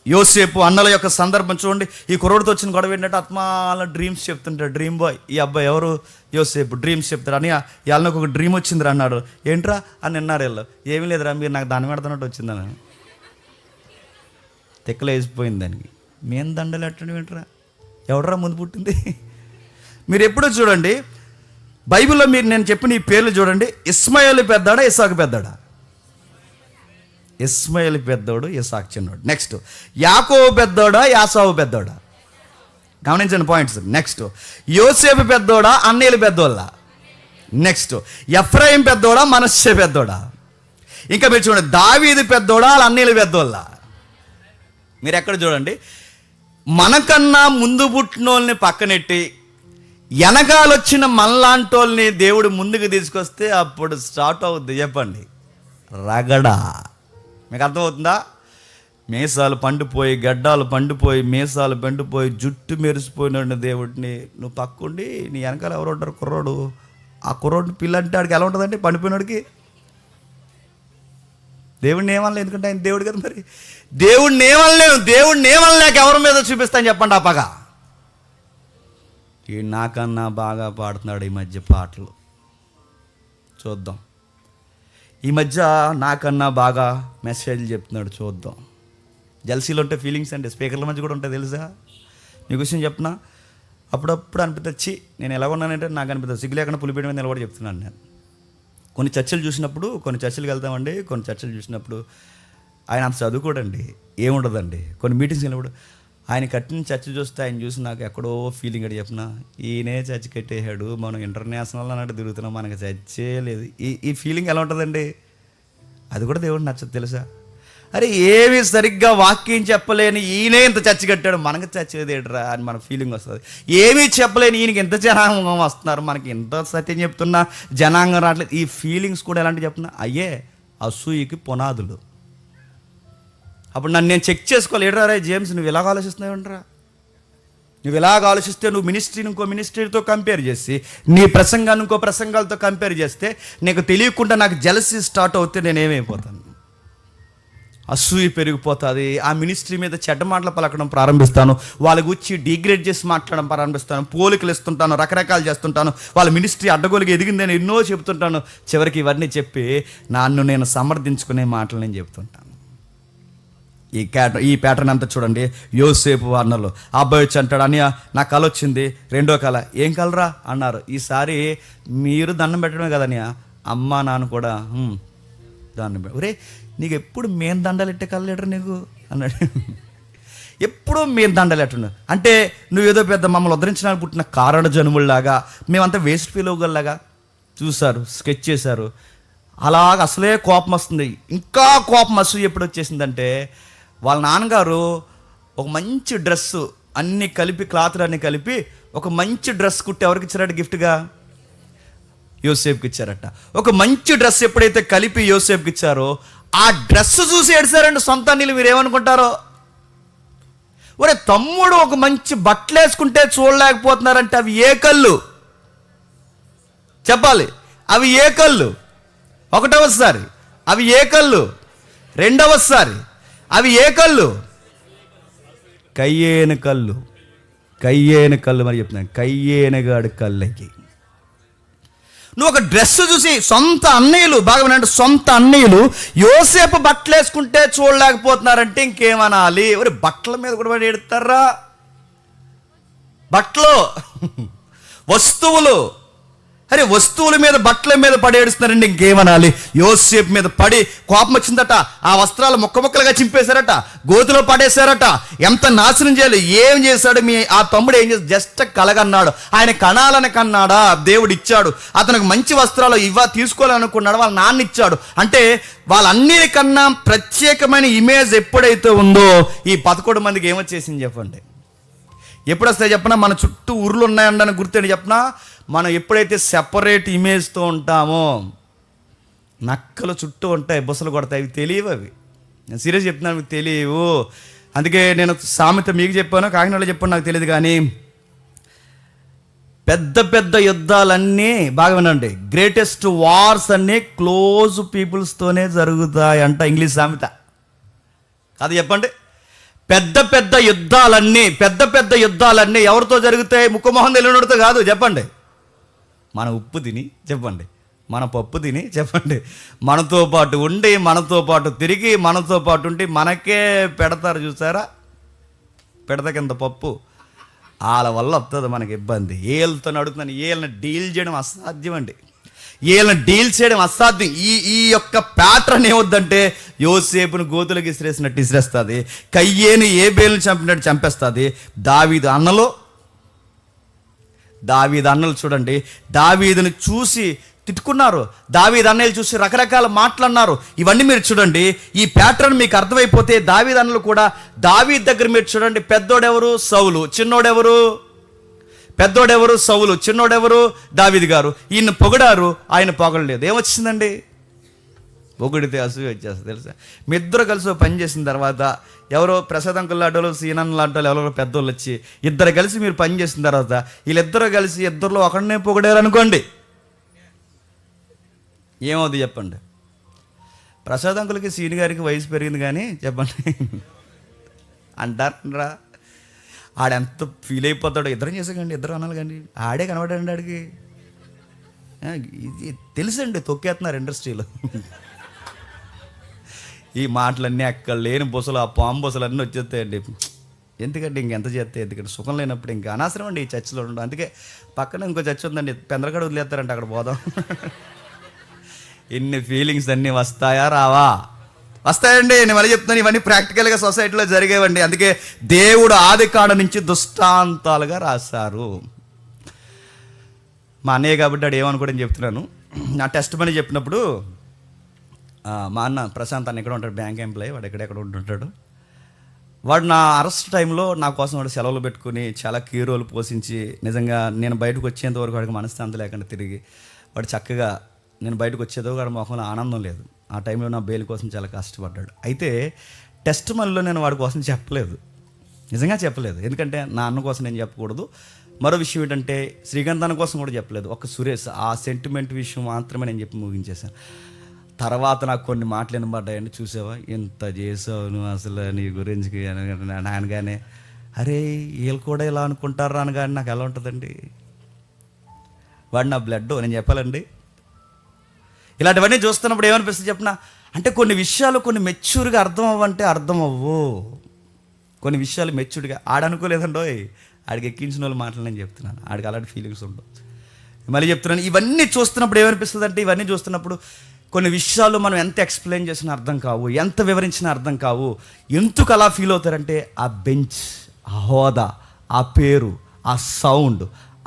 యోసేపు అన్నల యొక్క సందర్భం చూడండి. ఈ కుర్రోడితో వచ్చిన గొడవ ఏంటంటే ఆత్మాల డ్రీమ్స్ చెప్తుంటాడు. డ్రీమ్ బాయ్ ఈ అబ్బాయి ఎవరు? యోసేపు. డ్రీమ్స్ చెప్తాడు. అని వాళ్ళకి ఒక డ్రీమ్ వచ్చిందిరా అన్నాడు. ఏంట్రా అని నిన్నారు వీళ్ళు. ఏమీ లేదురా మీరు నాకు దాని పెడుతున్నట్టు వచ్చిందని తెక్కలు వేసిపోయింది దానికి. మేము దండలు ఎట్టండి ఏంట్రా, ఎవడరా ముందు పుట్టింది? మీరు ఎప్పుడూ చూడండి బైబిల్లో మీరు నేను చెప్పిన ఈ పేర్లు చూడండి. ఇస్మాయిల్ పెద్దాడా ఇస్సాకు పెద్దాడా? ఇస్మాయిల్ పెద్దోడు, ఇస్సాకు చిన్నోడు. నెక్స్ట్ యాకోబు పెద్దోడా యాసావు పెద్దోడా? గమనించండి పాయింట్స్. నెక్స్ట్ యోసేపు పెద్దోడా అన్నీలు పెద్దోళ్ళ? నెక్స్ట్ ఎఫ్రాయిం పెద్దోడా మనస్సే పెద్దోడా? ఇంకా మీరు చూడండి దావీదు పెద్దోడా అన్నీలు పెద్దోళ్ళ? మీరు ఎక్కడ చూడండి మనకన్నా ముందు పుట్టినోళ్ళని పక్కనెట్టి వెనకాలొచ్చిన మనలాంటోళ్ళని దేవుడు ముందుకు తీసుకొస్తే అప్పుడు స్టార్ట్ అవుద్ది చెప్పండి రగడ. మీకు అర్థమవుతుందా? మీసాలు పండిపోయి, గడ్డాలు పండిపోయి, మీసాలు పండిపోయి, జుట్టు మెరిసిపోయిన దేవుడిని నువ్వు పక్కుండి నీ వెనకాల ఎవరు ఉంటారు? కుర్రోడు. ఆ కుర్రోడిని పిల్ల అంటే ఆడికి ఎలా ఉంటుందండి? పండిపోయినోడికి దేవుడిని ఏమనలేదు, ఎందుకంటే ఆయన దేవుడు కదా. మరి దేవుడిని ఏమనలేము. దేవుడిని ఏమనలేక ఎవరి మీద చూపిస్తాను చెప్పండి ఆ పగ? ఈ నాకన్నా బాగా పాడుతున్నాడు ఈ మధ్య పాటలు. చూద్దాం. ఈ మధ్య నాకన్నా బాగా మెసేజ్లు చెప్తున్నాడు, చూద్దాం. జల్సీలో ఉంటే ఫీలింగ్స్ అంటే స్పీకర్ల మధ్య కూడా ఉంటాయి తెలుసా? మీకు విషయం చెప్పిన అప్పుడప్పుడు అనిపిస్తుంది, నేను ఎలా ఉన్నానంటే నాకు అనిపిస్తుంది సిగ్గు లేకుండా పులిపేయడం మీద నిలబడి చెప్తున్నాను. నేను కొన్ని చర్చలు చూసినప్పుడు, కొన్ని చర్చలకు వెళ్తామండి, కొన్ని చర్చలు చూసినప్పుడు ఆయన అంత చదువుకోడండి, ఏముండదండి. కొన్ని మీటింగ్స్ వెళ్ళినప్పుడు ఆయన కట్టిన చర్చ చూస్తే ఆయన చూసి నాకు ఎక్కడో ఫీలింగ్ అడి చెప్పిన, ఈయనే చర్చ కట్టేశాడు, మనం ఇంటర్నేషనల్ అన్నట్టు తిరుగుతున్నాం, మనకు చర్చే లేదు. ఈ ఫీలింగ్ ఎలా ఉంటుందండి? అది కూడా దేవుడు నచ్చదు తెలుసా? అరే ఏమి సరిగ్గా వాక్యం చెప్పలేని ఈయనే ఇంత చర్చ కట్టాడు, మనకు చచ్చేది ఏంట్రా అని మన ఫీలింగ్ వస్తుంది. ఏమీ చెప్పలేని ఈయనకి ఎంత జనాంగం వస్తున్నారు, మనకి ఎంత సత్యం చెప్తున్నా జనాంగం రావట్లేదు. ఈ ఫీలింగ్స్ కూడా ఎలాంటి చెప్తున్నా? అయ్యే అసూయకి పునాదులు. అప్పుడు నన్ను నేను చెక్ చేసుకోవాలి. ఏడ్రా రే జేమ్స్, నువ్వు ఇలాగ ఆలోచిస్తున్నావు ఏంట్రా? నువ్వు ఇలాగ ఆలోచిస్తే నువ్వు మినిస్ట్రీని ఇంకో మినిస్ట్రీతో కంపేర్ చేసి, నీ ప్రసంగాన్ని ఇంకో ప్రసంగాలతో కంపేర్ చేస్తే, నీకు తెలియకుండా నాకు జెలసీ స్టార్ట్ అవుతే నేనేమైపోతాను? అసూయ పెరిగిపోతుంది. ఆ మినిస్ట్రీ మీద చెడ్డ మాటలు పలకడం ప్రారంభిస్తాను, వాళ్ళ గురించి డిగ్రేడ్ చేసి మాట్లాడడం ప్రారంభిస్తాను, పోలికలు ఇస్తుంటాను, రకరకాలు చేస్తుంటాను, వాళ్ళ మినిస్ట్రీ అడ్డగోలుగా ఎదిగిందని ఎన్నో చెబుతుంటాను. చివరికి ఇవన్నీ చెప్పి నన్ను నేను సమర్థించుకునే మాటలు నేను చెబుతుంటాను. ఈ ప్యాటర్న్ అంతా చూడండి. యోసేపు వర్ణలో ఆ అబ్బాయి వచ్చి అంటాడు, అన్నయ్య నా కళ వచ్చింది, రెండో కళ. ఏం కలరా అన్నారు. ఈసారి మీరు దండం పెట్టడమే కదన్నయ్య, అమ్మ నాన్న కూడా దండం పెట్ట. ఒరే నీకు ఎప్పుడు మేము దండాలు ఎట్టే కళ్ళెటరు నీకు అన్నాడు. ఎప్పుడూ మేము దండాలు ఎట్టున్నావు అంటే నువ్వేదో పెద్ద మమ్మల్ని ఉద్ధరించడానికి పుట్టిన కారణ జనుముల్లాగా, మేమంతా వేస్ట్ ఫీల్ అవ్వగలలాగా చూశారు, స్కెచ్ చేశారు. అలాగ అసలే కోపం వస్తుంది. ఇంకా కోపం అసూయ ఎప్పుడు వచ్చేసిందంటే, వాళ్ళ నాన్నగారు ఒక మంచి డ్రెస్సు అన్నీ కలిపి, క్లాత్లు అన్నీ కలిపి ఒక మంచి డ్రెస్ కుట్టి ఎవరికి ఇచ్చారట గిఫ్ట్గా? యోసేపుకి ఇచ్చారట. ఒక మంచి డ్రెస్ ఎప్పుడైతే కలిపి యోసేపుకి ఇచ్చారో, ఆ డ్రెస్ చూసి ఏడ్చారండి సొంత నీళ్ళు. మీరు ఏమనుకుంటారో? ఒరే తమ్ముడు ఒక మంచి బట్టలు వేసుకుంటే చూడలేకపోతున్నారంటే అవి ఏ కళ్ళు చెప్పాలి? అవి ఏ కళ్ళు? ఒకటవసారి అవి ఏ కళ్ళు? రెండవసారి అవి ఏ కళ్ళు? కయ్యేను కళ్ళు. కయ్యేను కళ్ళు మరి చెప్తున్నాను, కయ్యేనుగాడు కళ్ళకి. నువ్వు ఒక డ్రెస్ చూసి సొంత అన్నయ్యలు, బాగా వినండి, సొంత అన్నయ్యలు యోసేపు బట్టలు వేసుకుంటే చూడలేకపోతున్నారంటే ఇంకేమనాలి? ఎవరి బట్టల మీద కూడా పడి ఎడతారా? బట్టలు, వస్తువులు, అరే వస్తువుల మీద బట్టల మీద పడేడుస్తున్నారండి, ఇంకేమనాలి? యోసేపు మీద పడి కోపం వచ్చిందట. ఆ వస్త్రాలు ముక్క ముక్కలుగా చింపేశారట, గోతులో పడేశారట. ఎంత నాశనం చేయాలి? ఏం చేశాడు ఆ తమ్ముడు? ఏం చేశాడు? జస్ట్ కలగన్నాడు. ఆయన కణాలని కన్నాడా? దేవుడు ఇచ్చాడు. అతనికి మంచి వస్త్రాలు తీసుకోవాలనుకున్నాడు, వాళ్ళ నాన్న ఇచ్చాడు. అంటే వాళ్ళన్నిటికన్నా ప్రత్యేకమైన ఇమేజ్ ఎప్పుడైతే ఉందో ఈ 11 మందికి ఏమొచ్చేసింది చెప్పండి? ఎప్పుడు వస్తాయి చెప్పనా? మన చుట్టూ ఊర్లు ఉన్నాయండి గుర్తేంటి చెప్పనా? మనం ఎప్పుడైతే సెపరేట్ ఇమేజ్తో ఉంటామో, నక్కలు చుట్టూ ఉంటాయి, బుసలు కొడతాయి, అవి తెలియవు. అవి నేను సీరియస్ చెప్తున్నాను, మీకు తెలియవు. అందుకే నేను సామెత మీకు చెప్పాను, కాకినాడలో చెప్పాను, నాకు తెలియదు. కానీ పెద్ద పెద్ద యుద్ధాలన్నీ బాగా వినండి, గ్రేటెస్ట్ వార్స్ అన్నీ క్లోజ్ పీపుల్స్తోనే జరుగుతాయి అంట, ఇంగ్లీష్ సామెత. అది చెప్పండి. పెద్ద పెద్ద యుద్ధాలన్నీ ఎవరితో జరుగుతాయి? ముక్కుమొహం తెలియనితో కాదు. చెప్పండి. మన ఉప్పు తిని చెప్పండి, మన పప్పు తిని చెప్పండి, మనతో పాటు ఉండి, మనతో పాటు తిరిగి, మనతో పాటు ఉండి మనకే పెడతారు చూసారా? పెడత కింద పప్పు. వాళ్ళ వల్ల వస్తుంది మనకి ఇబ్బంది. ఏళ్ళతో అడుగుతున్నాను, ఏళ్ళని డీల్ చేయడం అసాధ్యం అండి. వీళ్ళని డీల్ చేయడం అసాధ్యం. ఈ యొక్క ప్యాటర్న్ ఏమొద్దంటే యోసేపును గోతులకు ఇసిరేసినట్టు ఇసిరేస్తుంది, కయ్యేను ఏబేలుని చంపినట్టు చంపేస్తుంది. దావీదు అన్నలు చూడండి, దావీదుని చూసి తిట్టుకున్నారు, దావీదు అన్నయ్యలు చూసి రకరకాల మాటలన్నారు. ఇవన్నీ మీరు చూడండి. ఈ ప్యాటర్న్ మీకు అర్థమైపోతే దావీదు అన్నలు కూడా, దావీదు దగ్గర మీరు చూడండి, పెద్దోడెవరు? సౌలు. చిన్నోడెవరు? పెద్దోడెవరు? సౌలు. చిన్నోడెవరు? దావీదు గారు. ఈయన పొగడారు, ఆయన పొగడలేదు. ఏమొచ్చిందండి? పొగిడితే అసూయ వచ్చేస్తుంది తెలుసా. మీ ఇద్దరు కలిసి పని చేసిన తర్వాత ఎవరో ప్రసాద్ అంకుల్ లాంటి సీనన్ లాంటి ఎవరో పెద్దోళ్ళు వచ్చి ఇద్దరు కలిసి మీరు పని చేసిన తర్వాత వీళ్ళిద్దరూ కలిసి ఇద్దరిలో ఒకరినే పొగిడారు అనుకోండి, ఏమవుతుంది చెప్పండి. ప్రసాద్ అంకుల్కి సీని గారికి వయసు పెరిగింది కానీ చెప్పండి అంటారా, ఆడెంత ఫీల్ అయిపోతాడో. ఇద్దరం చేసాకండి, ఇద్దరు అనాలి కానీ ఆడే కనబడండి ఆడికి. ఇది తెలుసండి, తొక్కేస్తున్నారు ఇండస్ట్రీలో. ఈ మాటలన్నీ అక్కడ లేని బొసలు, ఆ పాము బొసలు అన్నీ వచ్చేస్తాయండి. ఎందుకంటే ఇంకెంత చేస్తే, ఎందుకంటే సుఖం లేనప్పుడు ఇంకా అనవసరం అండి ఈ చర్చలో ఉండడం. అందుకే పక్కన ఇంకో చర్చ ఉందండి, పెందరగడ వదిలేస్తారంటే అక్కడ పోదాం. ఇన్ని ఫీలింగ్స్ అన్నీ వస్తాయా రావా? వస్తాయండి. నేను మళ్ళీ చెప్తున్నాను, ఇవన్నీ ప్రాక్టికల్గా సొసైటీలో జరిగేవండి. అందుకే దేవుడు ఆది కాండ నుంచి దృష్టాంతాలుగా రాశారు. మా అన్నయ్య కాబట్టి వాడు ఏమనుకోవడం చెప్తున్నాను. నా టెస్ట్ మనీ చెప్పినప్పుడు మా అన్న ప్రశాంత్ అన్న ఎక్కడ ఉంటాడు, బ్యాంక్ ఎంప్లాయీ, వాడు ఎక్కడెక్కడ ఉంటుంటాడు. వాడు నా అరెస్ట్ టైంలో నా కోసం వాడు సెలవులు పెట్టుకుని చాలా కీ రోల్ పోషించి, నిజంగా నేను బయటకు వచ్చేంత వరకు వాడికి మనశ్శాంతి లేకుండా తిరిగి, వాడు చక్కగా నేను బయటకు వచ్చేదో వాడి మొహంలో ఆనందం లేదు. ఆ టైంలో నా బెయిల్ కోసం చాలా కష్టపడ్డాడు. అయితే టెస్ట్ మనీలో నేను వాడి కోసం చెప్పలేదు, నిజంగా చెప్పలేదు. ఎందుకంటే నా అన్న కోసం నేను చెప్పకూడదు. మరో విషయం ఏంటంటే శ్రీకాంత్ అన్న కోసం కూడా చెప్పలేదు. ఒక సురేష్, ఆ సెంటిమెంట్ విషయం మాత్రమే నేను చెప్పి ముగించేశాను. తర్వాత నాకు కొన్ని మాటలు వినబడ్డాయండి. చూసావా ఎంత చేసావు నువ్వు అసలు నీ గురించి అనగానే, అరే వీళ్ళు కూడా ఇలా అనుకుంటారా అనగానే నాకు ఎలా ఉంటుందండి. వాడు నా బ్లడ్, నేను చెప్పాలండి. ఇలాంటివన్నీ చూస్తున్నప్పుడు ఏమనిపిస్తుంది చెప్పిన, అంటే కొన్ని విషయాలు కొన్ని మెచ్యూర్గా అర్థం అవ్వంటే అర్థం అవ్వు. కొన్ని విషయాలు మెచ్యూర్గా ఆడనుకోలేదండో, ఆడికి ఎక్కించిన వాళ్ళు మాటలు నేను చెప్తున్నాను. ఆడికి అలాంటి ఫీలింగ్స్ ఉండవు. మళ్ళీ చెప్తున్నాను, ఇవన్నీ చూస్తున్నప్పుడు ఏమనిపిస్తుంది అంటే, ఇవన్నీ చూస్తున్నప్పుడు కొన్ని విషయాలు మనం ఎంత ఎక్స్ప్లెయిన్ చేసినా అర్థం కావు, ఎంత వివరించినా అర్థం కావు. ఎందుకు అలా ఫీల్ అవుతారంటే ఆ బెంచ్, ఆ హోదా, ఆ పేరు, ఆ సౌండ్,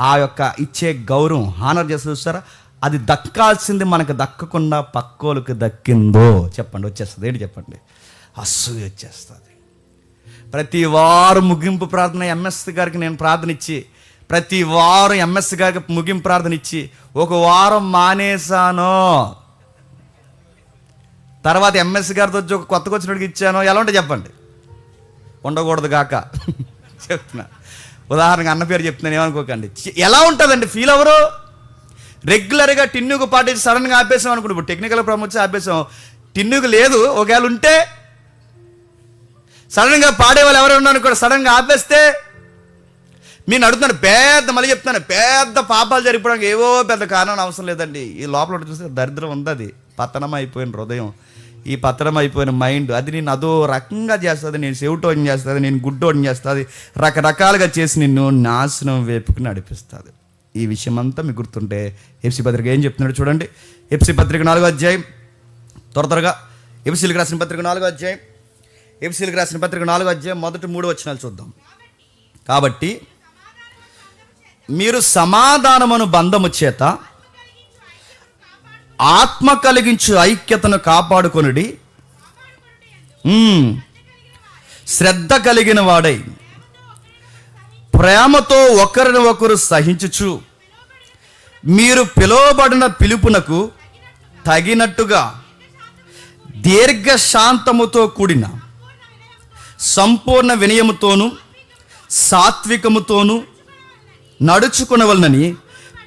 ఆ యొక్క ఇచ్చే గౌరవం, హానర్ చేసి చూస్తారా, అది దక్కాల్సింది మనకు దక్కకుండా పక్కోలకు దక్కిందో చెప్పండి, వచ్చేస్తుంది. ఏంటి చెప్పండి, అసూయ వచ్చేస్తుంది. ప్రతి వారం ముగింపు ప్రార్థన ఎంఎస్ గారికి నేను ప్రార్థన ఇచ్చి, ప్రతి వారం ఎంఎస్ గారికి ముగింపు ప్రార్థన ఇచ్చి ఒక వారం మానేశాను. తర్వాత ఎంఎస్ గారితో వచ్చి ఒక కొత్తగా వచ్చినడికి ఇచ్చాను. ఎలా ఉంటే చెప్పండి, ఉండకూడదు గాక చెప్తున్నా. ఉదాహరణగా అన్న పేరు చెప్తున్నాను, ఏమనుకోకండి. ఎలా ఉంటుందండి ఫీల్ ఎవరు? రెగ్యులర్గా టిన్నుకు పాటించి సడన్గా ఆపేసాం అనుకోండి. ఇప్పుడు టెక్నికల్ ప్రాబ్లమ్ ఆపేసాం, టిన్నుకు లేదు, ఒకవేళ ఉంటే సడన్గా పాడేవాళ్ళు ఎవరు ఉన్నారు కూడా సడన్గా ఆపేస్తే, నేను అడుగుతున్నాను పెద్ద, మళ్ళీ చెప్తున్నాను, పెద్ద పాపాలు జరిగిపోవడానికి ఏవో పెద్ద కారణం అవసరం లేదండి. ఈ లోపల చూస్తే దరిద్రం ఉంది, అది పతనం అయిపోయిన హృదయం, ఈ పతనం అయిపోయిన మైండ్, అది నేను అదో రకంగా చేస్తుంది. నేను చెవిటోని చేస్తుంది, నేను గుడ్డోని చేస్తుంది, రకరకాలుగా చేసి నిన్ను నాశనం వైపుకి నడిపిస్తుంది. ఈ విషయం అంతా మీకు గుర్తుంటే ఎఫ్సి పత్రిక ఏం చెప్తున్నాడు చూడండి. ఎఫ్సి పత్రిక 4వ అధ్యాయం, త్వరగా ఎఫ్సీలకు రాసిన పత్రిక 4వ అధ్యాయం, ఎఫ్సీలకు రాసిన పత్రిక 4వ అధ్యాయం మొదటి 3 వచనాలు చూద్దాం. కాబట్టి మీరు సమాధానమును బంధము చేత ఆత్మ కలిగించు ఐక్యతను కాపాడుకొనుడి, శ్రద్ధ కలిగిన వాడై ప్రేమతో ఒకరిని ఒకరు సహించుచు, మీరు పిలువబడిన పిలుపునకు తగినట్టుగా దీర్ఘశాంతముతో కూడిన సంపూర్ణ వినయముతోను సాత్వికముతోను నడుచుకునవలనని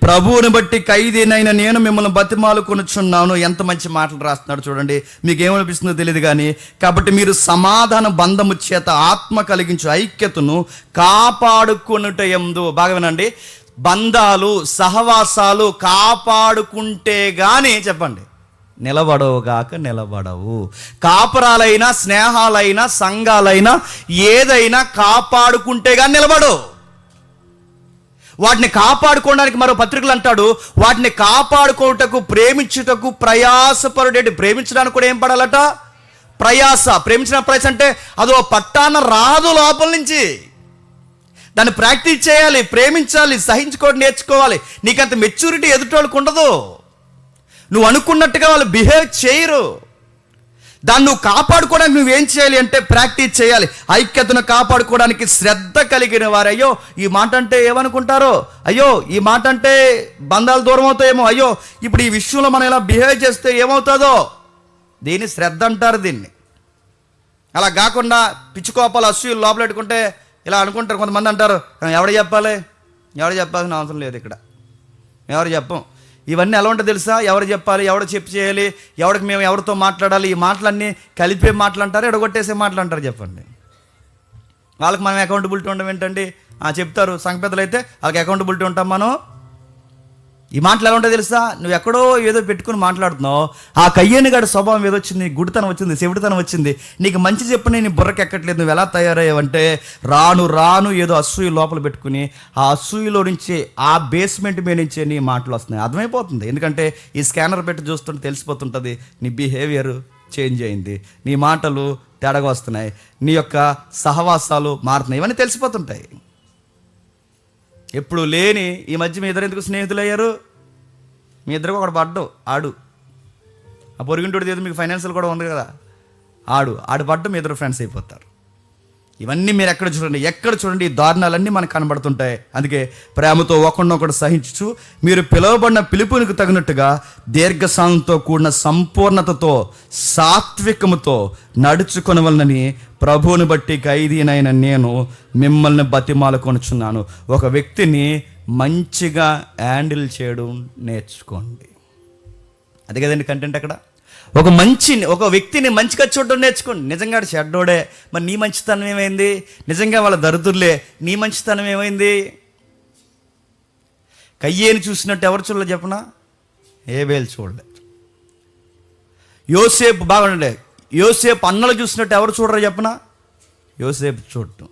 ప్రభువుని బట్టి ఖైదీనైన నేను మిమ్మల్ని బతిమాలుకొనుచున్నాను. ఎంత మంచి మాటలు రాస్తున్నాడు చూడండి. మీకు ఏమనిపిస్తుందో తెలియదు కానీ, కాబట్టి మీరు సమాధాన బంధము చేత ఆత్మ కలిగించు ఐక్యతను కాపాడుకొనుటయందు, బాగా వినండి, బంధాలు సహవాసాలు కాపాడుకుంటే గాని చెప్పండి నిలబడవుగాక నిలబడవు. కాపురాలైనా స్నేహాలైనా సంఘాలైనా ఏదైనా కాపాడుకుంటే కానీ నిలబడవు. వాటిని కాపాడుకోవడానికి మరో పత్రికలు అంటాడు, వాటిని కాపాడుకోవటకు ప్రేమించుటకు ప్రయాసపరుడేటి. ప్రేమించడానికి కూడా ఏం పడాలట? ప్రయాస. ప్రేమించిన ప్రయాస అంటే అదో పట్టాన రాదు, లోపల నుంచి దాన్ని ప్రాక్టీస్ చేయాలి, ప్రేమించాలి, సహించుకోవడం నేర్చుకోవాలి. నీకంత మెచ్యూరిటీ ఎదుటోళ్ళకు ఉండదు. నువ్వు అనుకున్నట్టుగా వాళ్ళు బిహేవ్ చేయరు. దాన్ని నువ్వు కాపాడుకోవడానికి నువ్వేం చేయాలి అంటే ప్రాక్టీస్ చేయాలి. ఐక్యతను కాపాడుకోవడానికి శ్రద్ధ కలిగిన వారు. అయ్యో ఈ మాట అంటే ఏమనుకుంటారో, అయ్యో ఈ మాట అంటే బంధాలు దూరం అవుతాయేమో, అయ్యో ఇప్పుడు ఈ విషయంలో మనం ఇలా బిహేవ్ చేస్తే ఏమవుతుందో, దీన్ని శ్రద్ధ అంటారు. దీన్ని అలా కాకుండా పిచ్చుకోపాలు అసూయలు లోపల పెట్టుకుంటే ఇలా అనుకుంటారు కొంతమంది. అంటారు ఎవరు చెప్పాల్సిన అవసరం లేదు, ఇక్కడ ఎవరు చెప్పం. ఇవన్నీ ఎలా ఉంటాయి తెలుసా? ఎవరు చెప్పాలి, ఎవరు చెప్పి చేయాలి, ఎవరికి మేము ఎవరితో మాట్లాడాలి, ఈ మాటలన్నీ కలిపే మాటలు అంటారు, ఎడగొట్టేసే మాటలు అంటారు. చెప్పండి, వాళ్ళకి మనం అకౌంటబిలిటీ ఉండడం ఏంటండి? చెప్తారు సంఘ పెద్దలు అయితే, వాళ్ళకి అకౌంటబిలిటీ ఉంటాం మనం. ఈ మాటలు ఎలా ఉంటాయి తెలుసా? నువ్వు ఎక్కడో ఏదో పెట్టుకుని మాట్లాడుతున్నావు, ఆ కయ్యేని గడి స్వభావం ఏదో వచ్చింది, గుడితనం వచ్చింది, చెవిటితనం వచ్చింది, నీకు మంచి చెప్పని నీ బుర్రకి ఎక్కట్లేదు, నువ్వు ఎలా తయారయ్యావంటే రాను రాను ఏదో అసూయ లోపల పెట్టుకుని ఆ అసూయలో నుంచి, ఆ బేస్మెంట్ మీద నుంచే నీ మాటలు వస్తున్నాయి. అర్థమైపోతుంది, ఎందుకంటే ఈ స్కానర్ పెట్టి చూస్తుంటే తెలిసిపోతుంటుంది నీ బిహేవియర్ చేంజ్ అయింది, నీ మాటలు తేడాగా వస్తున్నాయి, నీ యొక్క సహవాసాలు మారుతున్నాయి, ఇవన్నీ తెలిసిపోతుంటాయి. ఎప్పుడు లేని ఈ మధ్య మీ ఇద్దరు ఎందుకు స్నేహితులు అయ్యారు? మీ ఇద్దరికి ఒకడు పడ్డు, ఆడు ఆ పొరిగింటోడి ఏదో మీకు ఫైనాన్షియల్ కూడా ఉంది కదా, ఆడు పడ్డు, మీ ఇద్దరు ఫ్రెండ్స్ అయిపోతారు. ఇవన్నీ మీరు ఎక్కడ చూడండి ఈ దారుణాలన్నీ మనకు కనబడుతుంటాయి. అందుకే ప్రేమతో ఒకడినొకడు సహించు, మీరు పిలువబడిన పిలుపునికి తగినట్టుగా దీర్ఘశాంతంతో కూడిన సంపూర్ణతతో సాత్వికముతో నడుచుకొనవలనని ప్రభువుని బట్టి ఖైదీనైన నేను మిమ్మల్ని బతిమాలుకొనుచున్నాను. ఒక వ్యక్తిని మంచిగా హ్యాండిల్ చేయడం నేర్చుకోండి. అదే కదండి కంటెంట్. అక్కడ ఒక వ్యక్తిని మంచిగా చూడడం నేర్చుకోండి. నిజంగా చెడ్డోడే, మరి నీ మంచితనం ఏమైంది? నిజంగా వాళ్ళ దరిద్రులే, నీ మంచితనం ఏమైంది? కయ్యేని చూసినట్టు ఎవరు చూడలేదు చెప్పనా? ఏబేలు చూడలేదు. యోసేపు బాగుండే, యోసేపు అన్నలు చూసినట్టు ఎవరు చూడరు చెప్పనా? యోసేపు చూడటం.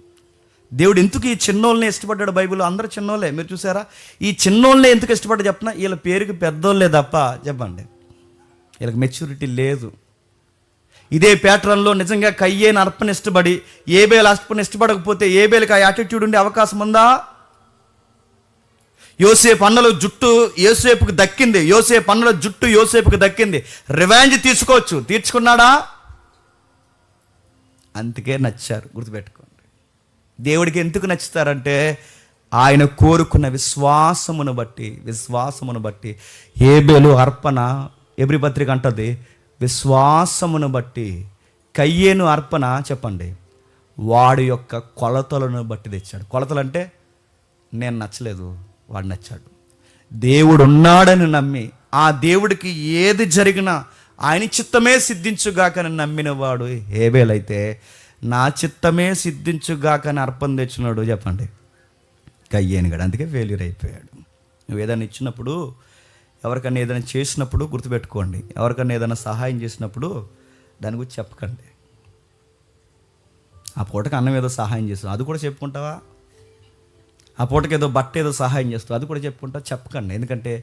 దేవుడు ఎందుకు ఈ చిన్నోళ్ళని ఇష్టపడ్డాడు? బైబిల్లో అందరూ చిన్నోళ్ళే, మీరు చూసారా? ఈ చిన్నోళ్ళని ఎందుకు ఇష్టపడ్డా చెప్పనా? వీళ్ళ పేరుకి పెద్దోళ్ళే తప్ప, చెప్పండి, వీళ్ళకి మెచ్యూరిటీ లేదు. ఇదే ప్యాటర్న్లో నిజంగా కయ్యేని అర్పణ ఇష్టపడి ఏబేలు అర్పణ ఇష్టపడకపోతే ఏబేలుకి ఆ యాటిట్యూడ్ ఉండే అవకాశం ఉందా? యోసేపు అన్నల జుట్టు యోసేపుకి దక్కింది, యోసేపు అన్నల జుట్టు యోసేపుకి దక్కింది. రివెంజ్ తీసుకోవచ్చు, తీర్చుకున్నాడా? అందుకే నచ్చారు. గుర్తుపెట్టుకోండి, దేవుడికి ఎందుకు నచ్చుతారంటే ఆయన కోరుకున్న విశ్వాసమును బట్టి. ఏబేలు అర్పణ ఎబ్రీ పత్రిక అంటది విశ్వాసమును బట్టి. కయ్యేను అర్పణ చెప్పండి వాడి యొక్క కొలతలను బట్టి తెచ్చాడు. కొలతలు అంటే నేను నచ్చలేదు, వాడు నచ్చాడు. దేవుడు ఉన్నాడని నమ్మి, ఆ దేవుడికి ఏది జరిగినా ఆయన చిత్తమే సిద్ధించుగాకని నమ్మిన వాడు హేబేలు అయితే, నా చిత్తమే సిద్ధించుగాకని అర్పణ తెచ్చినాడు చెప్పండి కయ్యేను గడు. అందుకే ఫెయిల్యూర్ అయిపోయాడు. నువ్వు ఏదైనా ఇచ్చినప్పుడు, ఎవరికన్నా ఏదైనా చేసినప్పుడు గుర్తుపెట్టుకోండి, ఎవరికన్నా ఏదైనా సహాయం చేసినప్పుడు దాని గురించి చెప్పకండి. ఆ పూటకి అన్నం ఏదో సహాయం చేస్తావు, అది కూడా చెప్పుకుంటావా? ఆ పూటకి ఏదో బట్ట ఏదో సహాయం చేస్తావు, అది కూడా చెప్పుకుంటావు? చెప్పకండి. ఎందుకంటే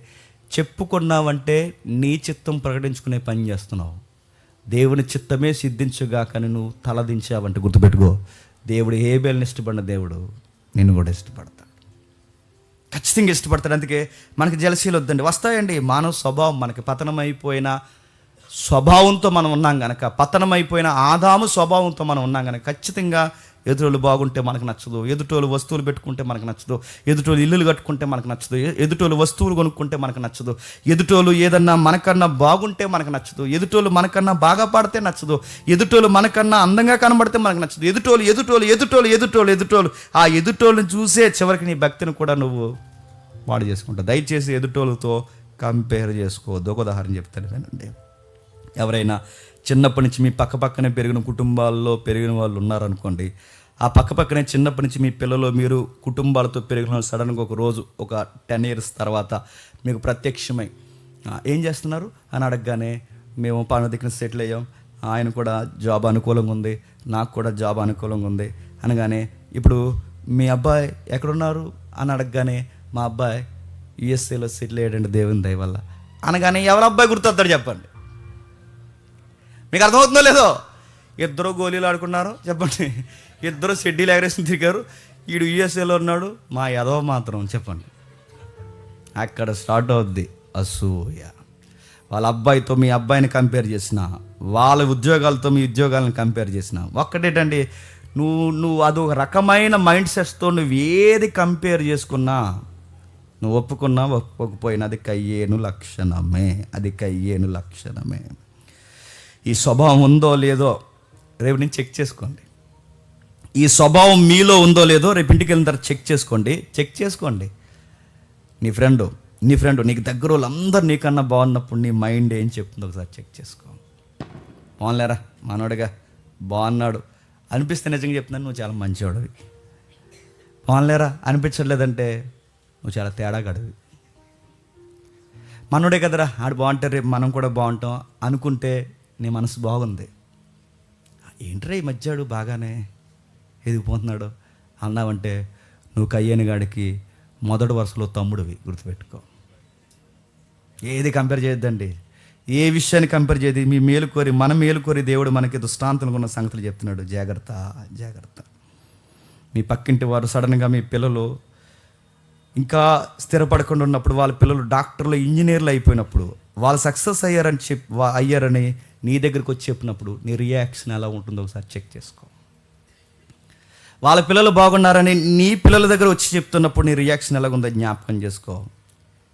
చెప్పుకున్నావంటే నీ చిత్తం ప్రకటించుకునే పని చేస్తున్నావు. దేవుని చిత్తమే సిద్ధించుగాకని నువ్వు తలదించావంటే గుర్తుపెట్టుకో, దేవుడు హేబేలుని ఇష్టపడిన దేవుడు నిన్ను కూడా ఇష్టపడతాడు, ఖచ్చితంగా ఇష్టపడతాడు. అందుకే మనకి జలసీలు వద్దండి. వస్తాయండి, మానవ స్వభావం. మనకి పతనమైపోయిన స్వభావంతో మనం ఉన్నాం కనుక, పతనమైపోయిన ఆదాము స్వభావంతో మనం ఉన్నాం కనుక ఖచ్చితంగా ఎదుటోళ్ళు బాగుంటే మనకు నచ్చదు, ఎదుటోళ్ళు వస్తువులు పెట్టుకుంటే మనకు నచ్చదు, ఎదుటోళ్ళు ఇల్లులు కట్టుకుంటే మనకు నచ్చదు, ఎదుటోళ్ళు వస్తువులు కొనుక్కుంటే మనకు నచ్చదు, ఎదుటోళ్ళు ఏదన్నా మనకన్నా బాగుంటే మనకు నచ్చదు, ఎదుటోళ్ళు మనకన్నా బాగా పాడితే నచ్చదు, ఎదుటోళ్ళు మనకన్నా అందంగా కనబడితే మనకు నచ్చదు. ఎదుటోళ్ళు ఆ ఎదుటోళ్ళని చూసే చివరికి నీ భక్తిని కూడా నువ్వు పాడు చేసుకుంటావు. దయచేసి ఎదుటోళ్ళతో కంపేర్ చేసుకోవద్దు. ఒక ఉదాహరణ చెప్తాను వినండి. ఎవరైనా చిన్నప్పటి నుంచి మీ పక్కనే పెరిగిన కుటుంబాల్లో పెరిగిన వాళ్ళు ఉన్నారనుకోండి, ఆ పక్కనే చిన్నప్పటి నుంచి మీ పిల్లలు మీరు కుటుంబాలతో పెరిగిన వాళ్ళు సడన్గా ఒక రోజు ఒక 10 years తర్వాత మీకు ప్రత్యక్షమై ఏం చేస్తున్నారు అని అడగగానే, మేము పని దగ్గర సెటిల్ అయ్యాం, ఆయన కూడా జాబ్ అనుకూలంగా ఉంది, నాకు కూడా జాబ్ అనుకూలంగా ఉంది అనగానే, ఇప్పుడు మీ అబ్బాయి ఎక్కడున్నారు అని అడగగానే, మా అబ్బాయి యుఎస్ఏలో సెటిల్ అయ్యాడండి దేవుని దయ వల్ల అనగానే, ఎవరు అబ్బాయి గుర్తొస్తాడు చెప్పండి? మీకు అర్థమవుతుందో లేదో? ఇద్దరు గోళీలు ఆడుకున్నారు చెప్పండి, ఇద్దరు షెడ్యూల్ ఎగరేషన్ తిరిగారు, వీడు యుఎస్ఏలో ఉన్నాడు, మా యదవ మాత్రం చెప్పండి. అక్కడ స్టార్ట్ అవుద్ది అసూయ. వాళ్ళ అబ్బాయితో మీ అబ్బాయిని కంపేర్ చేసిన, వాళ్ళ ఉద్యోగాలతో మీ ఉద్యోగాలను కంపేర్ చేసిన, ఒక్కటేటండి, నువ్వు అదొక రకమైన మైండ్ సెట్స్తో నువ్వు ఏది కంపేర్ చేసుకున్నా, నువ్వు ఒప్పుకున్నా ఒప్పుకోకపోయినా అది కయ్యేను లక్షణమే. ఈ స్వభావం ఉందో లేదో రేపు నుంచి చెక్ చేసుకోండి. ఈ స్వభావం మీలో ఉందో లేదో రేపు ఇంటికి వెళ్ళిన తర్వాత చెక్ చేసుకోండి. నీ ఫ్రెండ్ నీకు దగ్గర వాళ్ళందరూ నీకన్నా బాగున్నప్పుడు నీ మైండ్ ఏం చెప్తుందో ఒకసారి చెక్ చేసుకో. బాగులేరా మనోడిగా బాగున్నాడు అనిపిస్తే నిజంగా చెప్తున్నాను, నువ్వు చాలా మంచివాడివి. బాగులేరా అనిపించట్లేదంటే నువ్వు చాలా తేడాగాడివి. మనోడే కదరా ఆడు బాగుంటారు రేపు మనం కూడా బాగుంటాం అనుకుంటే నీ మనసు బాగుంది. ఏంట్రా ఈ మధ్యాడు బాగానే ఎదిగిపోతున్నాడు అన్నావంటే నువ్వు కయ్యని గాడికి మొదటి వరుసలో తమ్ముడివి, గుర్తుపెట్టుకో. ఏది కంపేర్ చేయొద్దండి, ఏ విషయాన్ని కంపేర్ చేయదు. మీ మేలు కోరి మన మేలు కోరి దేవుడు మనకి దృష్టాంతంగా ఉన్న సంగతులు చెప్తున్నాడు. జాగ్రత్త. మీ పక్కింటి వారు సడన్గా మీ పిల్లలు ఇంకా స్థిరపడకుండా ఉన్నప్పుడు, వాళ్ళ పిల్లలు డాక్టర్లు ఇంజనీర్లు అయిపోయినప్పుడు, వాళ్ళు సక్సెస్ అయ్యారని నీ దగ్గరికి వచ్చి చెప్పినప్పుడు నీ రియాక్షన్ ఎలా ఉంటుందో ఒకసారి చెక్ చేసుకో. వాళ్ళ పిల్లలు బాగున్నారని నీ పిల్లల దగ్గర వచ్చి చెప్తున్నప్పుడు నీ రియాక్షన్ ఎలాగుందో జ్ఞాపకం చేసుకో.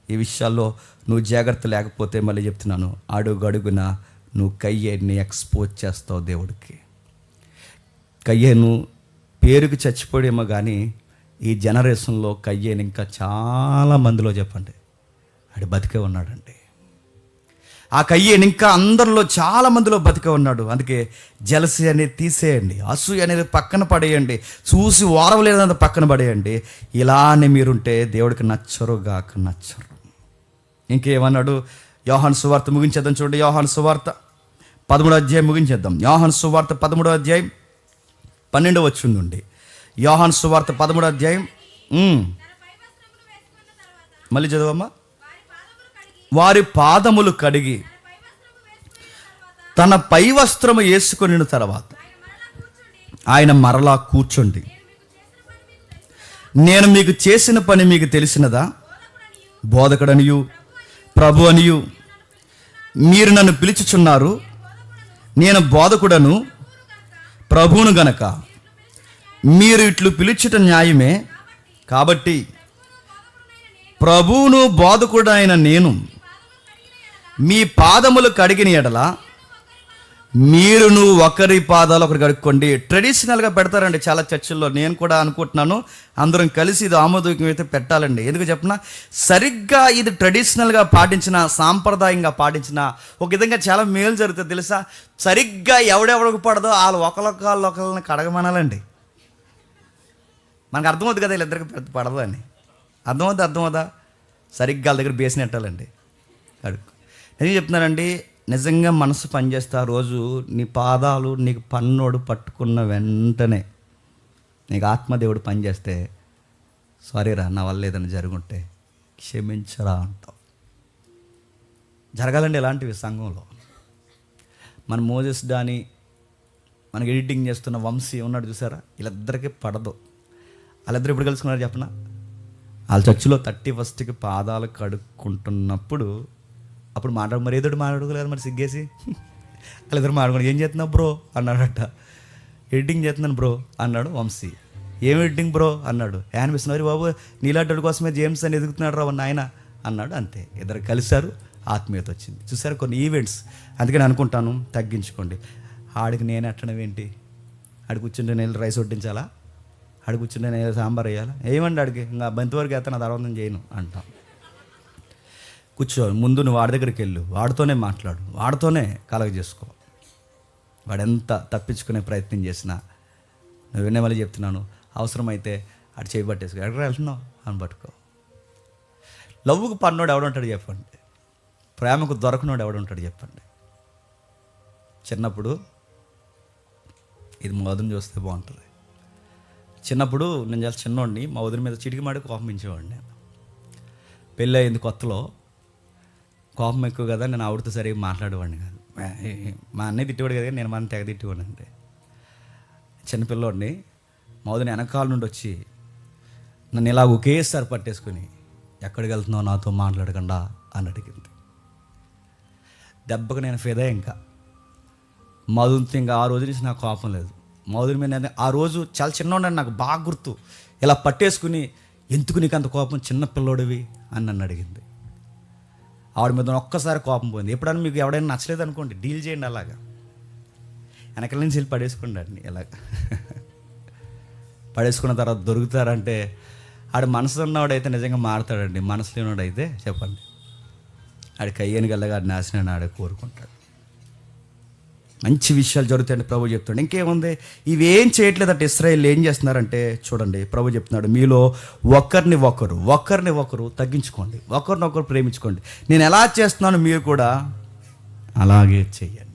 ఈ విషయాల్లో నువ్వు జాగ్రత్త లేకపోతే మళ్ళీ చెప్తున్నాను, అడుగడుగున నువ్వు కయ్యేని ఎక్స్పోజ్ చేస్తావు దేవుడికి. కయ్యేను పేరుకి చచ్చిపోయేమో కానీ ఈ జనరేషన్లో కయ్యేను ఇంకా చాలా మందిలో చెప్పండి ఆడు బతికే ఉన్నాడండి. ఆ కయ్యేను ఇంకా అందరిలో చాలా మందిలో బతికే ఉన్నాడు. అందుకే జలసి అనేది తీసేయండి, అసూయ అనేది పక్కన పడేయండి, చూసి ఓరవలేదంత పక్కన పడేయండి. ఇలానే మీరుంటే దేవుడికి నచ్చరు. ఇంకేమన్నాడు? యోహాను సువార్త ముగించేద్దాం. చూడండి, యోహాను సువార్త 13వ అధ్యాయం ముగించేద్దాం. యోహాను సువార్త 13వ అధ్యాయం 12వ వచనం నుండి. యోహాను సువార్త 13వ అధ్యాయం మళ్ళీ చదవమ్మా. వారి పాదములు కడిగి తన పై వస్త్రము వేసుకొని తర్వాత ఆయన మరలా కూర్చోండి, నేను మీకు చేసిన పని మీకు తెలిసినదా? బోధకుడనియు ప్రభు అనియు మీరు నన్ను పిలుచుచున్నారు. నేను బోధకుడను ప్రభువును గనక మీరు ఇట్లు పిలుచుట న్యాయమే. కాబట్టి ప్రభువును బోధకుడైన నేను మీ పాదములు కడిగిన ఎడల మీరును ఒకరి పాదాలు ఒకరు కడుక్కోండి. ట్రెడిషనల్గా పెడతారండి చాలా చర్చిల్లో. నేను కూడా అనుకుంటున్నాను అందరం కలిసి ఇది ఆమోదయోగ్యం అయితే పెట్టాలండి. ఎందుకు చెప్పినా సరిగ్గా ఇది ట్రెడిషనల్గా పాటించిన, సాంప్రదాయంగా పాటించిన ఒక విధంగా చాలా మేలు జరుగుతుంది తెలుసా. సరిగ్గా ఎవడెవడికి పడదో వాళ్ళు ఒకరిని కడగమనాలండి. మనకు అర్థమవుతుంది కదా వీళ్ళిద్దరికి పడదు అని. అర్థమవుదా? సరిగ్గా వాళ్ళ దగ్గర బేసిన పెట్టాలండి, కడుక్కు. నేను చెప్తున్నానండి, నిజంగా మనసు పనిచేస్తే ఆ రోజు నీ పాదాలు నీకు పన్నోడు పట్టుకున్న వెంటనే నీకు ఆత్మదేవుడు పనిచేస్తే సారీరా నా వల్ల ఏదైనా జరుగుంటే క్షమించరా అంటావు. జరగాలండి ఇలాంటివి సంఘంలో. మన మోజెస్ డాని మనకి ఎడిటింగ్ చేస్తున్న వంశీ ఉన్నాడు చూసారా, వీళ్ళిద్దరికీ పడదు. వాళ్ళిద్దరు ఇప్పుడు కలుసుకున్నారు చెప్పనా? వాళ్ళ చర్చిలో 31st పాదాలు కడుక్కుంటున్నప్పుడు అప్పుడు మరి ఏదో మాట్లాడుకోలేదు, మరి సిగ్గేసి వాళ్ళిద్దరు మాట్లాడుకుని ఏం చేస్తున్నావు బ్రో అన్నాడట. ఎడిటింగ్ చేస్తున్నాను బ్రో అన్నాడు వంశీ. ఏం ఎడిటింగ్ బ్రో అన్నాడు. అనిపిస్తున్నారు బాబు నీలాంటి కోసమే జేమ్స్ అని ఎదుగుతున్నాడు రా నాయన అన్నాడు. అంతే, ఇద్దరు కలిశారు, ఆత్మీయత వచ్చింది. చూసారు కొన్ని ఈవెంట్స్. అందుకని అనుకుంటాను తగ్గించుకోండి. ఆడికి నేను ఎట్టడం ఏంటి? ఆడికి కూర్చుంటే నేను రైస్ వడ్డించాలా? ఆడికి కూర్చుంటే నేను సాంబార్ వేయాలా? ఏమండి ఆడికి ఇంకా బంతివరకు వేస్తాను, అది తర్వాత చేయను అంటాం. కూర్చో, ముందు నువ్వు వాడి దగ్గరికి వెళ్ళు, వాడితోనే మాట్లాడు, వాడితోనే కలగ చేసుకో. వాడెంత తప్పించుకునే ప్రయత్నం చేసినా నువ్వు మళ్ళీ చెప్తున్నాను, అవసరమైతే ఆడు చేయి పట్టేసుకో. ఎక్కడ వెళ్తున్నావు అని పట్టుకో. లవ్వుకు పన్నోడు ఎవడుంటాడు చెప్పండి? ప్రేమకు దొరకనోడు ఎవడుంటాడు చెప్పండి? చిన్నప్పుడు ఇది మా వదిన చూస్తే బాగుంటుంది. చిన్నప్పుడు నేను చాలా చిన్నోడిని, మా వదిన మీద చిటికి మాడి కోపమించేవాడిని. నేను పెళ్ళి అయింది కొత్తలో కోపం ఎక్కువ కదా, నేను ఆవిడతో సరిగ్గా మాట్లాడేవాడిని కాదు. మా అన్నయ్య తిట్టేవాడు కదా, నేను మన తెగ తిట్టేవాడిని. అంటే చిన్నపిల్లోడిని మా వదిన వెనకాల నుండి వచ్చి నన్ను ఇలా ఒకేసారి పట్టేసుకుని ఎక్కడికి వెళ్తున్నావు నాతో మాట్లాడకుండా అని అడిగింది. దెబ్బకు నేను ఫిదా. ఇంకా మధుతో ఇంకా ఆ రోజు నుంచి నాకు కోపం లేదు. మధురి మీద నేను ఆ రోజు చాలా చిన్నోడని నాకు బాగా గుర్తు. ఇలా పట్టేసుకుని ఎందుకు నీకు అంత కోపం, చిన్న పిల్లోడివి అని నన్ను అడిగింది. ఆవిడ మీద ఒక్కసారి కోపం పోయింది. ఎప్పుడైనా మీకు ఎవడైనా నచ్చలేదు అనుకోండి, డీల్ చేయండి అలాగా. వెనకాల నుంచి వెళ్ళి పడేసుకోండి ఇలా. పడేసుకున్న తర్వాత దొరుకుతారంటే ఆడు మనసు ఉన్నవాడైతే నిజంగా మారుతాడండి. మనసు లేనివాడైతే చెప్పండి ఆడి కయ్యని గల్లగా నాశనాన్ని ఆడే కోరుకుంటాడు. మంచి విషయాలు జరుగుతాయండి ప్రభు చెప్తాడు. ఇంకేముంది, ఇవేం చేయట్లేదంటే ఇశ్రాయేల్ ఏం చేస్తున్నారంటే చూడండి, ప్రభు చెప్తున్నాడు, మీలో ఒకరిని ఒకరు తగ్గించుకోండి, ఒకరినొకరు ప్రేమించుకోండి. నేను ఎలా చేస్తున్నాను మీరు కూడా అలాగే చెయ్యండి.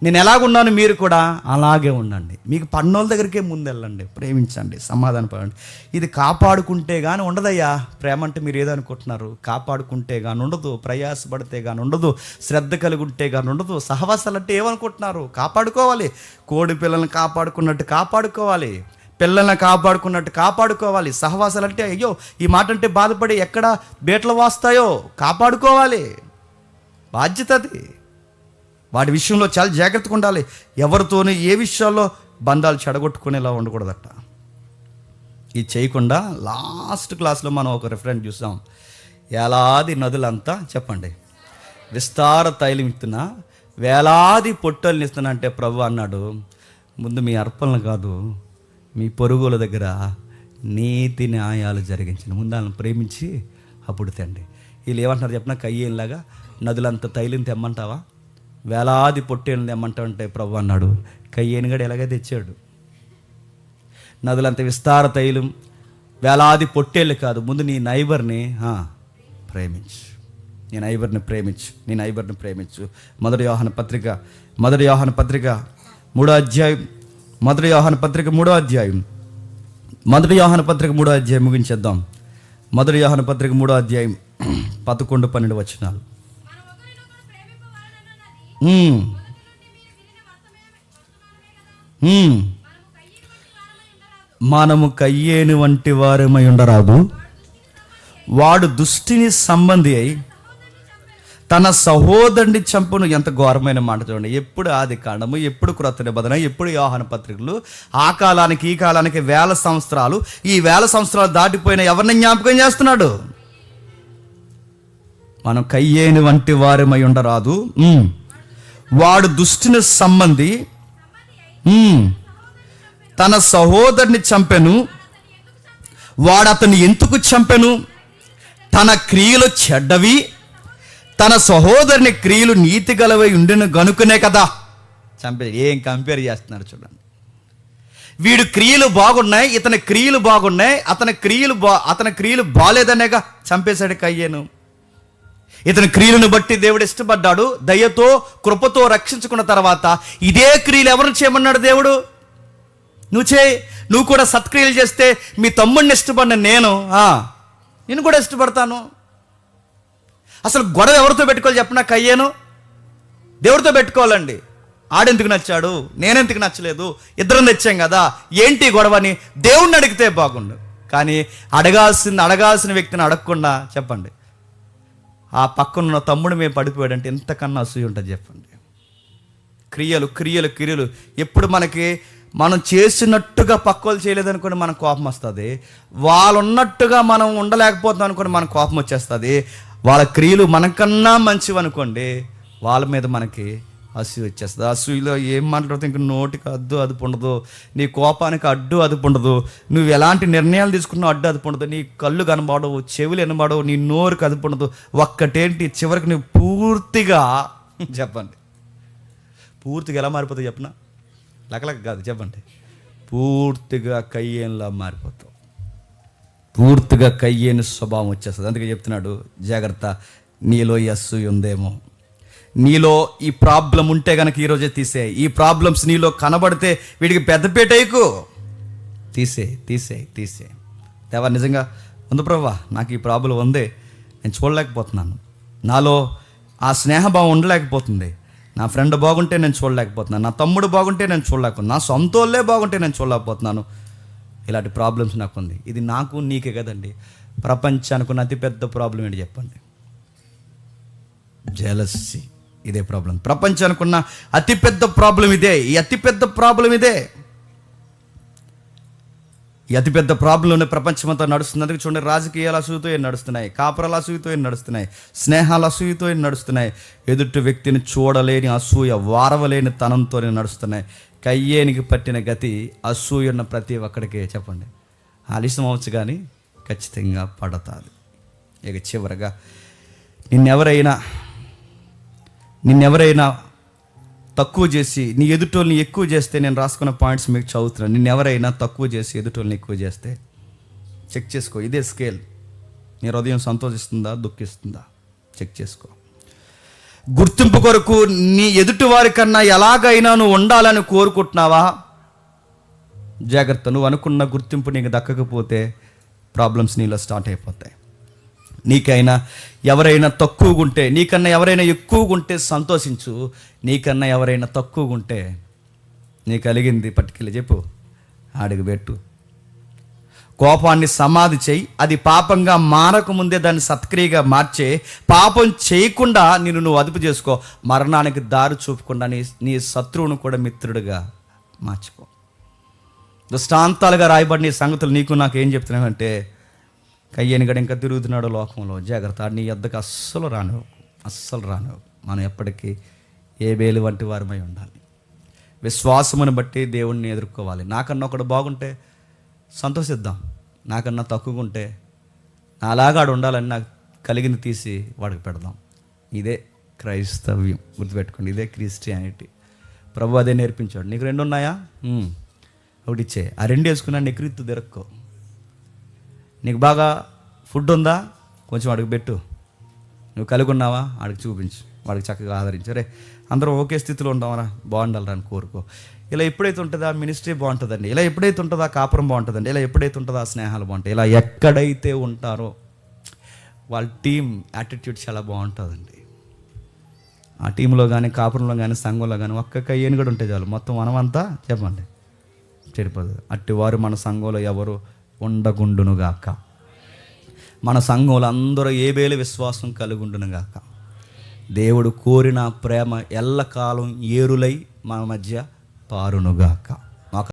నేను ఎలాగున్నాను మీరు కూడా అలాగే ఉండండి. మీకు పన్నోళ్ళ దగ్గరికే ముందు వెళ్ళండి, ప్రేమించండి, సమాధానపడండి. ఇది కాపాడుకుంటే కానీ ఉండదయ్యా. ప్రేమ అంటే మీరు ఏదనుకుంటున్నారు? కాపాడుకుంటే కానీ ఉండదు, ప్రయాసపడితే కానీ ఉండదు, శ్రద్ధ కలిగి ఉంటే కానీ ఉండదు. సహవాసాలు అంటే ఏమనుకుంటున్నారు? కాపాడుకోవాలి. కోడి పిల్లల్ని కాపాడుకున్నట్టు కాపాడుకోవాలి, పిల్లల్ని కాపాడుకున్నట్టు కాపాడుకోవాలి. సహవాసాలు అంటే అయ్యో ఈ మాట అంటే బాధపడి ఎక్కడ బేటలు వాస్తాయో కాపాడుకోవాలి. బాధ్యత అది. వాటి విషయంలో చాలా జాగ్రత్తగా ఉండాలి. ఎవరితోనూ ఏ విషయాల్లో బంధాలు చెడగొట్టుకునేలా ఉండకూడదట. ఇది చేయకుండా లాస్ట్ క్లాస్లో మనం ఒక రిఫరెన్స్ చూసాం. వేలాది నదులంతా చెప్పండి విస్తార తైలం ఇస్తున్నా, వేలాది పొట్టల్ని ఇస్తున్నా అంటే ప్రభు అన్నాడు, ముందు మీ అర్పణలు కాదు, మీ పొరుగుల దగ్గర నీతి న్యాయాలు జరిగించండి. ముందు వాళ్ళని ప్రేమించి అప్పుడు తండి. వీళ్ళు ఏమంటున్నారు చెప్పిన, కయ్యేలాగా నదులంతా తైలం తెమ్మంటావా, వేలాది పొట్టేళ్ళు తెమ్మంటావు అంటే ప్రభు అన్నాడు, కయ్యేని గడు ఎలాగే తెచ్చాడు. నదులంత విస్తార తైలం, వేలాది పొట్టేళ్ళు కాదు, ముందు నీ నైబర్ని ప్రేమించు, నీ నైబర్ని ప్రేమించు. మొదటి యోహాను పత్రిక 3వ అధ్యాయం, మొదటి యోహాను పత్రిక 3వ అధ్యాయం ముగించేద్దాం. మొదటి యోహాను పత్రిక 3వ అధ్యాయం 11-12 వచనాలు. మనము కయ్యేని వంటి వారమై ఉండరాదు, వాడు దుష్టిని సంబంధి అయి తన సహోదరుని చంపును. ఎంత ఘోరమైన మాట చూడండి. ఎప్పుడు ఆది కాండము, ఎప్పుడు క్రొత్త నిబంధన, ఎప్పుడు యోహాను పత్రికలు, ఆ కాలానికి ఈ కాలానికి వేల సంవత్సరాలు. ఈ వేల సంవత్సరాలు దాటిపోయిన ఎవరిని జ్ఞాపకం చేస్తున్నాడు? మనం కయ్యేని వంటి వారమై ఉండరాదు, వాడు దుష్టుని సంబంధి తన సహోదరుని చంపెను. వాడు అతన్ని ఎందుకు చంపెను? తన క్రియలు చెడ్డవి, తన సహోదరుని క్రియలు నీతి గలవై ఉండిన గనుకునే కదా చంపే. ఏం కంపేర్ చేస్తున్నారు చూడండి. వీడు క్రియలు బాగున్నాయి, ఇతని క్రియలు బాగున్నాయి, అతని క్రియలు బాలేదనేగా చంపేశాడు కయ్యేను. ఇతని క్రియలను బట్టి దేవుడు ఇష్టపడ్డాడు, దయతో కృపతో రక్షించుకున్న తర్వాత ఇదే క్రియలు ఎవరిని చేయమన్నాడు దేవుడు? నువ్వు చేయి. నువ్వు కూడా సత్క్రియలు చేస్తే మీ తమ్ముడిని ఇష్టపడిన నేను కూడా ఇష్టపడతాను. అసలు గొడవ ఎవరితో పెట్టుకోవాలి చెప్పినా? కయ్యేను దేవుడితో పెట్టుకోవాలండి. ఆడెందుకు నచ్చాడు, నేనెందుకు నచ్చలేదు, ఇద్దరం తెచ్చాం కదా, ఏంటి గొడవని దేవుణ్ణి అడిగితే బాగుండు. కానీ అడగాల్సిన వ్యక్తిని అడగకుండా చెప్పండి ఆ పక్కనున్న తమ్ముడు మేము పడిపోయాడంటే ఎంతకన్నా అసూయ ఉంటుంది చెప్పండి. క్రియలు ఎప్పుడు మనం చేసినట్టుగా పక్కోళ్ళు చేయలేదనుకోండి మనకు కోపం వస్తుంది. వాళ్ళు ఉన్నట్టుగా మనం ఉండలేకపోతున్నాం అనుకోండి మనకు కోపం వచ్చేస్తుంది. వాళ్ళ క్రియలు మనకన్నా మంచివి అనుకోండి, వాళ్ళ మీద మనకి అసూయ వచ్చేస్తుంది. అసూయలో ఏం మాట్లాడుతూ ఇంక నోటికి అదుపు ఉండదు, నీ కోపానికి అదుపు ఉండదు, నువ్వు ఎలాంటి నిర్ణయాలు తీసుకున్నావు అదుపు ఉండదు, నీ కళ్ళు కనబడవు, చెవులు వినబడవు, నీ నోరుకి అదుపు ఉండదు. ఒక్కటేంటి చివరికి నువ్వు పూర్తిగా చెప్పండి, పూర్తిగా ఎలా మారిపోతావు చెప్పనా? లకలక కాదు చెప్పండి, పూర్తిగా కయ్యేనులా మారిపోతావు. పూర్తిగా కయ్యేను స్వభావం వచ్చేస్తుంది. అందుకే చెప్తున్నాడు, జాగ్రత్త, నీలో ఈ అసూయ ఉందేమో, నీలో ఈ ప్రాబ్లం ఉంటే కనుక ఈరోజే తీసే. ఈ ప్రాబ్లమ్స్ నీలో కనబడితే వీడికి పెద్దపేటకు తీసే. దేవా నిజంగా ఉంది ప్రభా, నాకు ఈ ప్రాబ్లం ఉంది, నేను చూడలేకపోతున్నాను, నాలో ఆ స్నేహభావం ఉండలేకపోతుంది, నా ఫ్రెండ్ బాగుంటే నేను చూడలేకపోతున్నాను, నా తమ్ముడు బాగుంటే నేను చూడలేకపోతున్నాను, నా సొంత వాళ్ళే బాగుంటే నేను చూడలేకపోతున్నాను. ఇలాంటి ప్రాబ్లమ్స్ నాకు ఉంది. ఇది నాకు నీకే కదండి, ప్రపంచానికి ఉన్న అతిపెద్ద ప్రాబ్లం ఏంటి చెప్పండి? జెలసీ. ఇదే ప్రాబ్లం. ప్రపంచానికి ఉన్న అతిపెద్ద ప్రాబ్లం ఇదే. ఈ అతిపెద్ద ప్రాబ్లం ఇదే. ఈ అతిపెద్ద ప్రాబ్లంలోనే ప్రపంచమంతా నడుస్తుంది. అందుకే చూడండి, రాజకీయాలు అసూయతో ఏం నడుస్తున్నాయి, కాపురాలు అసూయతో ఏం నడుస్తున్నాయి, స్నేహాలు అసూయతో ఏం నడుస్తున్నాయి, ఎదుటి వ్యక్తిని చూడలేని అసూయ, వారవలేని తనంతో నడుస్తున్నాయి. కయ్యేనికి పట్టిన గతి అసూయ ఉన్న ప్రతి ఒక్కడికి చెప్పండి ఆలస్యం అవచ్చు కానీ ఖచ్చితంగా పడతాది. ఇక చివరగా నిన్నెవరైనా తక్కువ చేసి నీ ఎదుటోళ్ళని ఎక్కువ చేస్తే, నేను రాసుకున్న పాయింట్స్ మీకు చదువుతున్నాను. నిన్నెవరైనా తక్కువ చేసి ఎదుటోళ్ళని ఎక్కువ చేస్తే చెక్ చేసుకో. ఇదే స్కేల్. నీ హృదయం సంతోషిస్తుందా, దుఃఖిస్తుందా? చెక్ చేసుకో. గుర్తింపు కొరకు నీ ఎదుటి వారి కన్నా ఎలాగైనా నువ్వు ఉండాలని కోరుకుంటున్నావా? జాగ్రత్త. నువ్వు అనుకున్న గుర్తింపు నీకు దక్కకపోతే ప్రాబ్లమ్స్ నీలో స్టార్ట్ అయిపోతాయి. నీకైనా ఎవరైనా తక్కువగా ఉంటే, నీకన్నా ఎవరైనా ఎక్కువగా ఉంటే సంతోషించు. నీకన్నా ఎవరైనా తక్కువగా ఉంటే నీ కలిగింది పట్టుకెళ్ళి చెప్పు, ఆడికి పెట్టు. కోపాన్ని సమాధి చేయి. అది పాపంగా మారకముందే దాన్ని సత్క్రియగా మార్చే. పాపం చేయకుండా నువ్వు అదుపు చేసుకో. మరణానికి దారి చూపకుండా నీ శత్రువును కూడా మిత్రుడిగా మార్చుకో. దృష్టాంతాలుగా రాయబడిన ఈ సంగతులు నీకు నాకు ఏం చెప్తున్నావంటే, కయ్యనిగడ ఇంకా తిరుగుతున్నాడు లోకంలో, జాగ్రత్త. నీ యొద్దకు అస్సలు రానివ్వకు. మనం ఎప్పటికీ ఏబేలు వంటి వారమై ఉండాలి. విశ్వాసమును బట్టి దేవుణ్ణి ఎదుర్కోవాలి. నాకన్నా ఒకడు బాగుంటే సంతోషిద్దాం, నాకన్నా తక్కువగా ఉంటే నాలాగాడు ఉండాలని నాకు కలిగింది తీసి వాడికి పెడదాం. ఇదే క్రైస్తవ్యం. గుర్తుపెట్టుకోండి, ఇదే క్రిస్టియానిటీ. ప్రభు అదే నేర్పించాడు. నీకు 2 ఉన్నాయా? ఒకటి ఇచ్చే. ఆ 2 వేసుకున్నా నెక్కిరిత్తు దొరక్కో. నీకు బాగా ఫుడ్ ఉందా? కొంచెం వాడికి పెట్టు. నువ్వు కలిగి ఉన్నావా? వాడికి చూపించు, వాడికి చక్కగా ఆదరించు. అరే అందరూ ఒకే స్థితిలో ఉంటామరా, బాగుండాలని అని కోరుకో. ఇలా ఎప్పుడైతే ఉంటుందా మినిస్ట్రీ బాగుంటుందండి, ఇలా ఎప్పుడైతే ఉంటుందా కాపురం బాగుంటుందండి, ఇలా ఎప్పుడైతే ఉంటుందా స్నేహాలు బాగుంటాయి. ఇలా ఎక్కడైతే ఉంటారో వాళ్ళ టీం యాటిట్యూడ్ చాలా బాగుంటుందండి. ఆ టీంలో కానీ, కాపురంలో కానీ, సంఘంలో కానీ ఒక్క కయ్యని కూడా ఉంటే చాలు, మొత్తం మనమంతా చెప్పండి చెడిపోదు. అట్టివారు మన సంఘంలో ఎవరు ఉండగుండునుగాక. మన సంఘంలో అందరూ ఏబేలు విశ్వాసం కలుగుండునుగాక. దేవుడు కోరిన ప్రేమ ఎల్లకాలం ఏరులై మన మధ్య పారునుగాక.